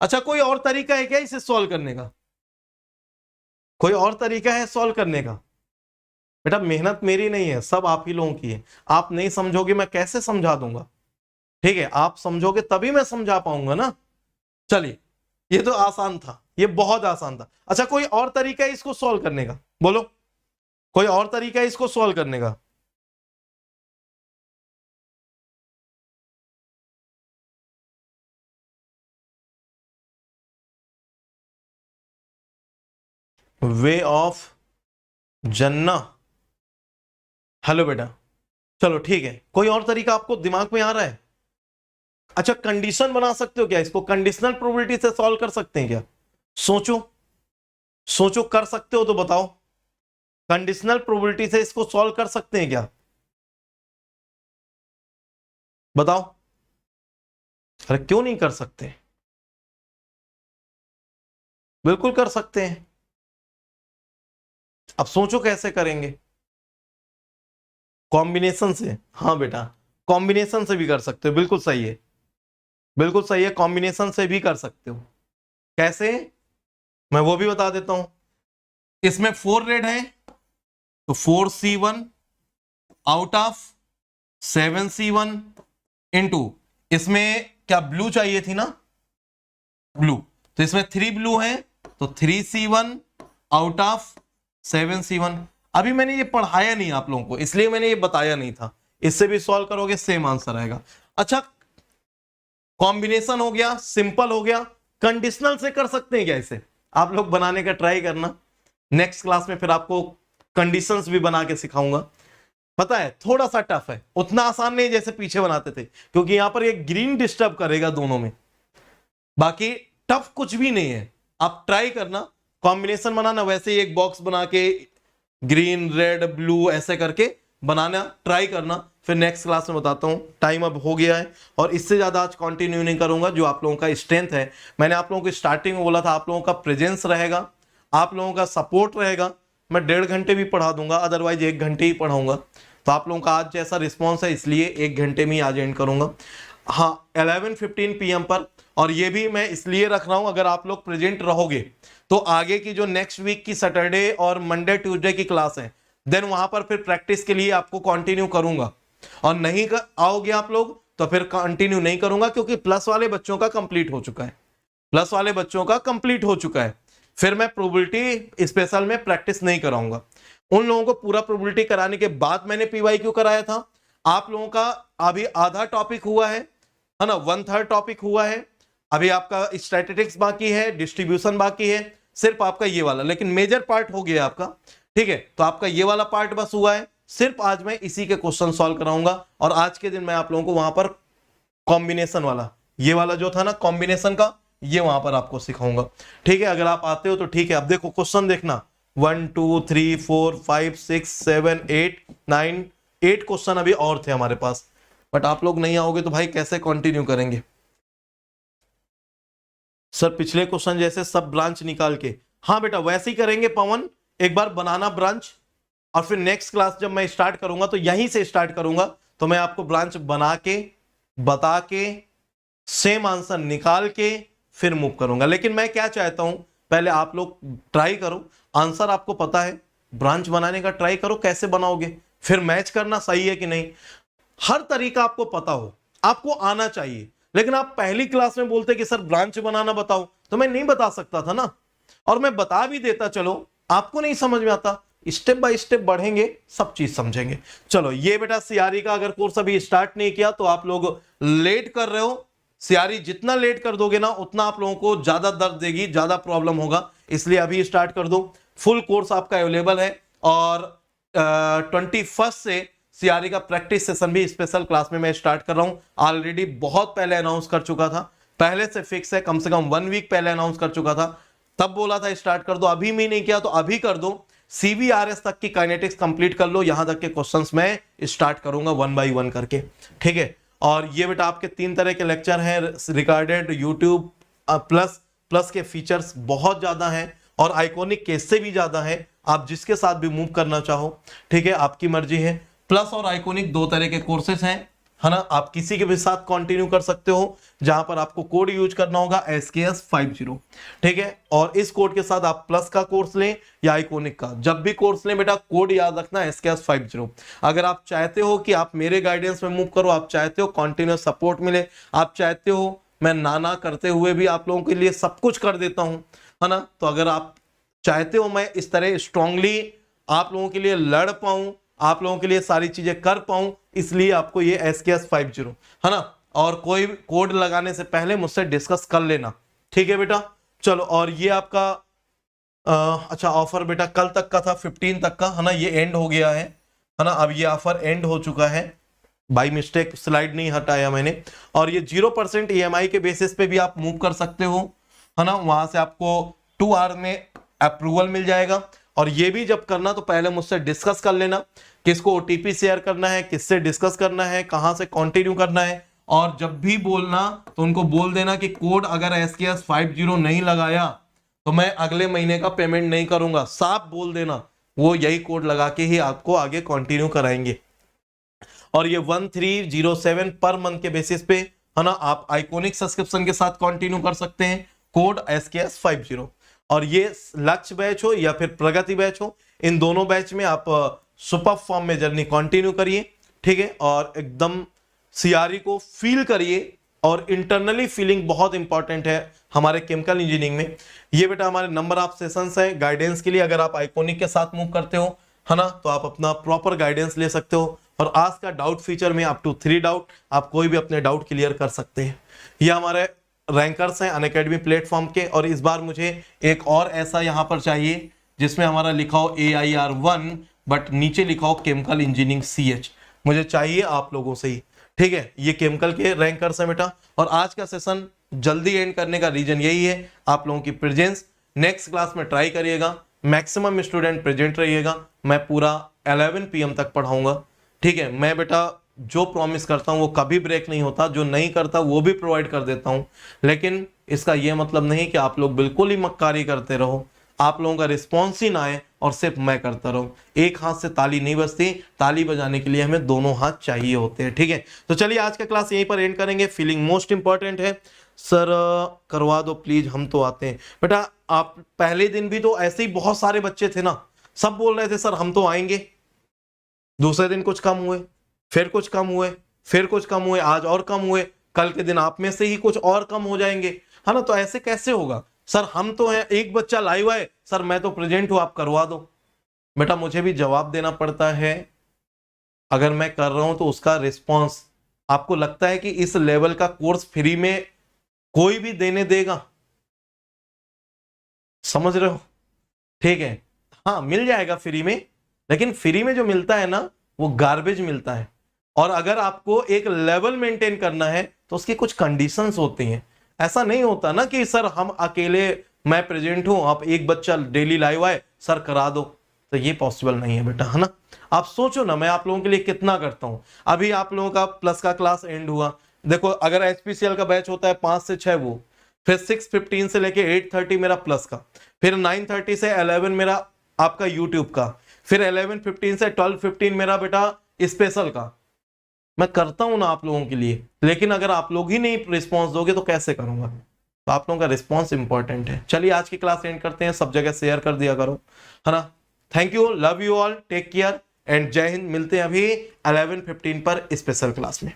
अच्छा, कोई और तरीका है क्या इसे सॉल्व करने का? कोई और तरीका है सॉल्व करने का? बेटा मेहनत मेरी नहीं है, सब आप ही लोगों की है। आप नहीं समझोगे मैं कैसे समझा दूंगा? ठीक है, आप समझोगे तभी मैं समझा पाऊंगा ना। चलिए, ये तो आसान था, ये बहुत आसान था। अच्छा, कोई और तरीका है इसको सॉल्व करने का? बोलो, कोई और तरीका है इसको सॉल्व करने का? वे ऑफ जन्ना। हेलो बेटा, चलो ठीक है, कोई और तरीका आपको दिमाग में आ रहा है? अच्छा, कंडीशन बना सकते हो क्या इसको? कंडीशनल प्रोबेबिलिटी से सॉल्व कर सकते हैं क्या? सोचो, सोचो, कर सकते हो तो बताओ। कंडीशनल प्रोबेबिलिटी से इसको सॉल्व कर सकते हैं क्या? बताओ। अरे क्यों नहीं कर सकते? बिल्कुल कर सकते हैं। अब सोचो कैसे करेंगे। कॉम्बिनेशन से, हाँ बेटा, कॉम्बिनेशन से भी कर सकते हो, बिल्कुल सही है, बिल्कुल सही है, कॉम्बिनेशन से भी कर सकते हो। कैसे, मैं वो भी बता देता हूं। इसमें 4 रेड है तो 4C1 out of 7C1 into, इसमें क्या ब्लू चाहिए थी ना, ब्लू, तो इसमें 3 ब्लू है तो 3C1 आउट ऑफ 7C1। अभी मैंने ये पढ़ाया नहीं आप लोगों को, इसलिए मैंने ये बताया नहीं था। इससे भी सॉल्व करोगे सेम आंसर आएगा। अच्छा, कॉम्बिनेशन हो गया, सिंपल हो गया। कंडीशनल से कर सकते हैं क्या इसे? आप लोग बनाने का ट्राई करना, नेक्स्ट क्लास में फिर आपको कंडीशंस भी बना के सिखाऊंगा। पता है थोड़ा सा टफ है, उतना आसान नहीं जैसे पीछे बनाते थे, क्योंकि यहां पर ये ग्रीन डिस्टर्ब करेगा दोनों में। बाकी टफ कुछ भी नहीं है, आप ट्राई करना कॉम्बिनेशन बनाना, वैसे ही एक बॉक्स बना के ग्रीन रेड ब्लू ऐसे करके बनाना ट्राई करना, फिर नेक्स्ट क्लास में बताता हूं। टाइम अब हो गया है और इससे ज्यादा आज कंटिन्यू नहीं करूंगा। जो आप लोगों का स्ट्रेंथ है, मैंने आप लोगों को स्टार्टिंग में बोला था, आप लोगों का प्रेजेंस रहेगा, आप लोगों का सपोर्ट रहेगा। मैं 1.5 घंटे भी पढ़ा दूंगा, अदरवाइज 1 घंटे ही पढ़ाऊंगा। तो आप लोगों का आज जैसा रिस्पॉन्स है, इसलिए 1 घंटे में ही आज एंड करूंगा। हाँ, 11:15 PM पर। और ये भी मैं इसलिए रख रहा हूं, अगर आप लोग प्रेजेंट रहोगे तो आगे की जो नेक्स्ट वीक की सैटरडे और मंडे ट्यूसडे की क्लास है, देन वहां पर फिर प्रैक्टिस के लिए आपको कंटिन्यू करूंगा। और नहीं आओगे आप लोग तो फिर कंटिन्यू नहीं करूंगा, क्योंकि प्लस वाले बच्चों का कंप्लीट हो चुका है, प्लस वाले बच्चों का कंप्लीट हो चुका है। फिर मैं प्रोबेबिलिटी स्पेशल में प्रैक्टिस नहीं कराऊंगा। उन लोगों को पूरा प्रोबेबिलिटी कराने के बाद मैंने PYQ कराया था। आप लोगों का अभी आधा टॉपिक हुआ है ना, 1/3 टॉपिक हुआ है। अभी आपका स्टैटिस्टिक्स बाकी है, डिस्ट्रीब्यूशन बाकी है, सिर्फ आपका ये वाला, लेकिन मेजर पार्ट हो गया आपका। ठीक है, तो आपका ये वाला पार्ट बस हुआ है। सिर्फ आज मैं इसी के क्वेश्चन सॉल्व कराऊंगा, और आज के दिन मैं आप लोगों को वहां पर कॉम्बिनेशन वाला, ये वाला जो था ना कॉम्बिनेशन का, ये वहां पर आपको सिखाऊंगा। ठीक है, अगर आप आते हो तो ठीक है। अब देखो क्वेश्चन देखना, 1 2 3 4 5 6 7 8 9 8 क्वेश्चन अभी और थे हमारे पास, बट आप लोग नहीं आओगे तो भाई कैसे कंटिन्यू करेंगे? सर पिछले क्वेश्चन जैसे सब ब्रांच निकाल के, हाँ बेटा वैसे ही करेंगे पवन। एक बार बनाना ब्रांच, और फिर नेक्स्ट क्लास जब मैं स्टार्ट करूंगा तो यहीं से स्टार्ट करूंगा, तो मैं आपको ब्रांच बना के बता के सेम आंसर निकाल के फिर मूव करूंगा। लेकिन मैं क्या चाहता हूं, पहले आप लोग ट्राई करो, आंसर आपको पता है, ब्रांच बनाने का ट्राई करो, कैसे बनाओगे फिर मैच करना सही है कि नहीं। हर तरीका आपको पता हो, आपको आना चाहिए। लेकिन आप पहली क्लास में बोलते कि सर ब्रांच बनाना बताओ, तो मैं नहीं बता सकता था ना, और मैं बता भी देता, चलो आपको नहीं समझ में आता। स्टेप बाय स्टेप बढ़ेंगे, सब चीज समझेंगे। चलो, ये बेटा सीआरई का अगर कोर्स अभी स्टार्ट नहीं किया तो आप लोग लेट कर रहे हो। सीआरई जितना लेट कर दोगे ना, उतना आप लोगों को ज्यादा दर्द देगी, ज्यादा प्रॉब्लम होगा, इसलिए अभी स्टार्ट कर दो। फुल कोर्स आपका अवेलेबल है, और 21 से सीआरई का प्रैक्टिस सेशन भी स्पेशल क्लास में मैं स्टार्ट कर रहा हूं। ऑलरेडी बहुत पहले अनाउंस कर चुका था, पहले से फिक्स है, कम से कम 1 वीक पहले अनाउंस कर चुका था, तब बोला था स्टार्ट कर दो, अभी भी नहीं किया तो अभी कर दो। सीबीआरएस तक की काइनेटिक्स कंप्लीट कर लो, यहां तक के क्वेश्चंस मैं स्टार्ट करूंगा 1 बाय 1 करके, ठीक है। और ये बेटा आपके 3 तरह के लेक्चर हैं, रिकॉर्डेड, यूट्यूब प्लस के फीचर्स बहुत ज्यादा हैं और आइकॉनिक केस से भी ज्यादा है, आप जिसके साथ भी मूव करना चाहो, ठीक है, आपकी मर्जी है। प्लस और आइकॉनिक 2 तरह के कोर्सेज हैं, है ना, आप किसी के भी साथ कंटिन्यू कर सकते हो, जहां पर आपको कोड यूज करना होगा SKS 50, ठीक है। और इस कोड के साथ आप प्लस का कोर्स लें या आइकॉनिक का, जब भी कोर्स लें बेटा कोड याद रखना SKS 50। अगर आप चाहते हो कि आप मेरे गाइडेंस में मूव करो, आप चाहते हो कंटिन्यूस सपोर्ट मिले, आप चाहते हो मैं ना करते हुए भी आप लोगों के लिए सब कुछ कर देता हूं, है ना, तो अगर आप चाहते हो मैं इस तरह स्ट्रांगली आप लोगों के लिए लड़ पाऊं, आप लोगों के लिए सारी चीजें कर पाऊं, इसलिए आपको ये SKS 50, है ना, और कोई कोड लगाने से पहले मुझसे डिस्कस कर लेना, ठीक है बेटा। चलो, और ये आपका अच्छा ऑफर बेटा कल तक का था, 15 तक का, है ना, ये एंड हो गया है ना, अब ये ऑफर एंड हो चुका है, बाई मिस्टेक स्लाइड नहीं हटाया मैंने। और ये 0% EMI के बेसिस पे भी आप मूव कर सकते हो, है ना, वहां से आपको 2 आवर में अप्रूवल मिल जाएगा। और ये भी जब करना तो पहले मुझसे डिस्कस कर लेना, किसको OTP शेयर करना है, किससे डिस्कस करना है, कहां से कंटिन्यू करना है। और जब भी बोलना तो उनको बोल देना कि कोड अगर SKS 50 नहीं लगाया तो मैं अगले महीने का पेमेंट नहीं करूंगा, साफ बोल देना, वो यही कोड लगा के ही आपको आगे कंटिन्यू कराएंगे। और ये 1307 पर मंथ के बेसिस पे, है ना, आप आइकॉनिक सब्सक्रिप्शन के साथ कंटिन्यू कर सकते हैं, कोड SKS 50। और ये लक्ष्य बैच हो या फिर प्रगति बैच हो, इन दोनों बैच में आप सुपर फॉर्म में जर्नी कंटिन्यू करिए, ठीक है, और एकदम सीआरई को फील करिए। और इंटरनली फीलिंग बहुत इंपॉर्टेंट है हमारे केमिकल इंजीनियरिंग में। ये बेटा हमारे नंबर ऑफ सेशंस है गाइडेंस के लिए, अगर आप आइकॉनिक के साथ मूव करते हो, है ना, तो आप अपना प्रॉपर गाइडेंस ले सकते हो। और आज का डाउट फीचर में अप टू 3 डाउट आप कोई भी अपने डाउट क्लियर कर सकते हैं। ये हमारे रैंकर्स हैं अनअकैडमी प्लेटफॉर्म के। और इस बार मुझे एक और ऐसा यहां पर चाहिए जिसमें हमारा लिखा हो AIR 1 बट नीचे लिखा हो केमिकल इंजीनियरिंग CH, मुझे चाहिए आप लोगों से ही, ठीक है। ये केमिकल के रैंकर्स हैं बेटा। और आज का सेशन जल्दी एंड करने का रीजन यही है, आप लोगों की प्रेजेंस नेक्स्ट क्लास में ट्राई करिएगा, मैक्सिमम स्टूडेंट प्रेजेंट रहिएगा, मैं पूरा 11 PM तक पढ़ाऊंगा, ठीक है। मैं बेटा जो प्रॉमिस करता हूं वो कभी ब्रेक नहीं होता, जो नहीं करता वो भी प्रोवाइड कर देता हूं, लेकिन इसका यह मतलब नहीं कि आप लोग बिल्कुल ही मक्कारी करते रहो, आप लोगों का रिस्पॉन्स ही ना आए और सिर्फ मैं करता रहूं। एक हाथ से ताली नहीं बजती, ताली बजाने के लिए हमें दोनों हाथ चाहिए होते हैं, ठीक है। तो चलिए आज का क्लास यहीं पर एंड करेंगे। फीलिंग मोस्ट इंपॉर्टेंट है, सर करवा दो प्लीज, हम तो आते हैं। बेटा आप पहले दिन भी तो ऐसे ही बहुत सारे बच्चे थे ना, सब बोल रहे थे सर हम तो आएंगे, दूसरे दिन कुछ कम हुए, फिर कुछ कम हुए, फिर कुछ कम हुए, आज और कम हुए, कल के दिन आप में से ही कुछ और कम हो जाएंगे, है ना। तो ऐसे कैसे होगा सर, हम तो हैं, एक बच्चा लाइव आए सर मैं तो प्रेजेंट हूं, आप करवा दो। बेटा मुझे भी जवाब देना पड़ता है, अगर मैं कर रहा हूं तो उसका रिस्पॉन्स, आपको लगता है कि इस लेवल का कोर्स फ्री में कोई भी देने देगा, समझ रहे हो, ठीक है। हाँ मिल जाएगा फ्री में, लेकिन फ्री में जो मिलता है ना वो गार्बेज मिलता है। और अगर आपको एक लेवल मेंटेन करना है तो उसकी कुछ कंडीशंस होती हैं। ऐसा नहीं होता ना कि सर हम अकेले, मैं प्रेजेंट हूं, आप एक बच्चा डेली लाइव आए सर करा दो, तो ये पॉसिबल नहीं है बेटा, है ना। आप सोचो ना मैं आप लोगों के लिए कितना करता हूं। अभी आप लोगों का प्लस का क्लास एंड हुआ, देखो अगर HPCL का बैच होता है 5 से 6 वो, फिर 6:15 से लेके 8:30 मेरा प्लस का, फिर 9:30 से 11 मेरा आपका यूट्यूब का, फिर 11:15 से 12:15 मेरा बेटा स्पेशल का। मैं करता हूं ना आप लोगों के लिए, लेकिन अगर आप लोग ही नहीं रिस्पॉन्स दोगे तो कैसे करूंगा। तो आप लोगों का रिस्पॉन्स इंपॉर्टेंट है। चलिए आज की क्लास एंड करते हैं, सब जगह शेयर कर दिया करो, है ना। Thank you, love you all, take care and जय हिंद। मिलते हैं अभी 11:15 पर स्पेशल क्लास में।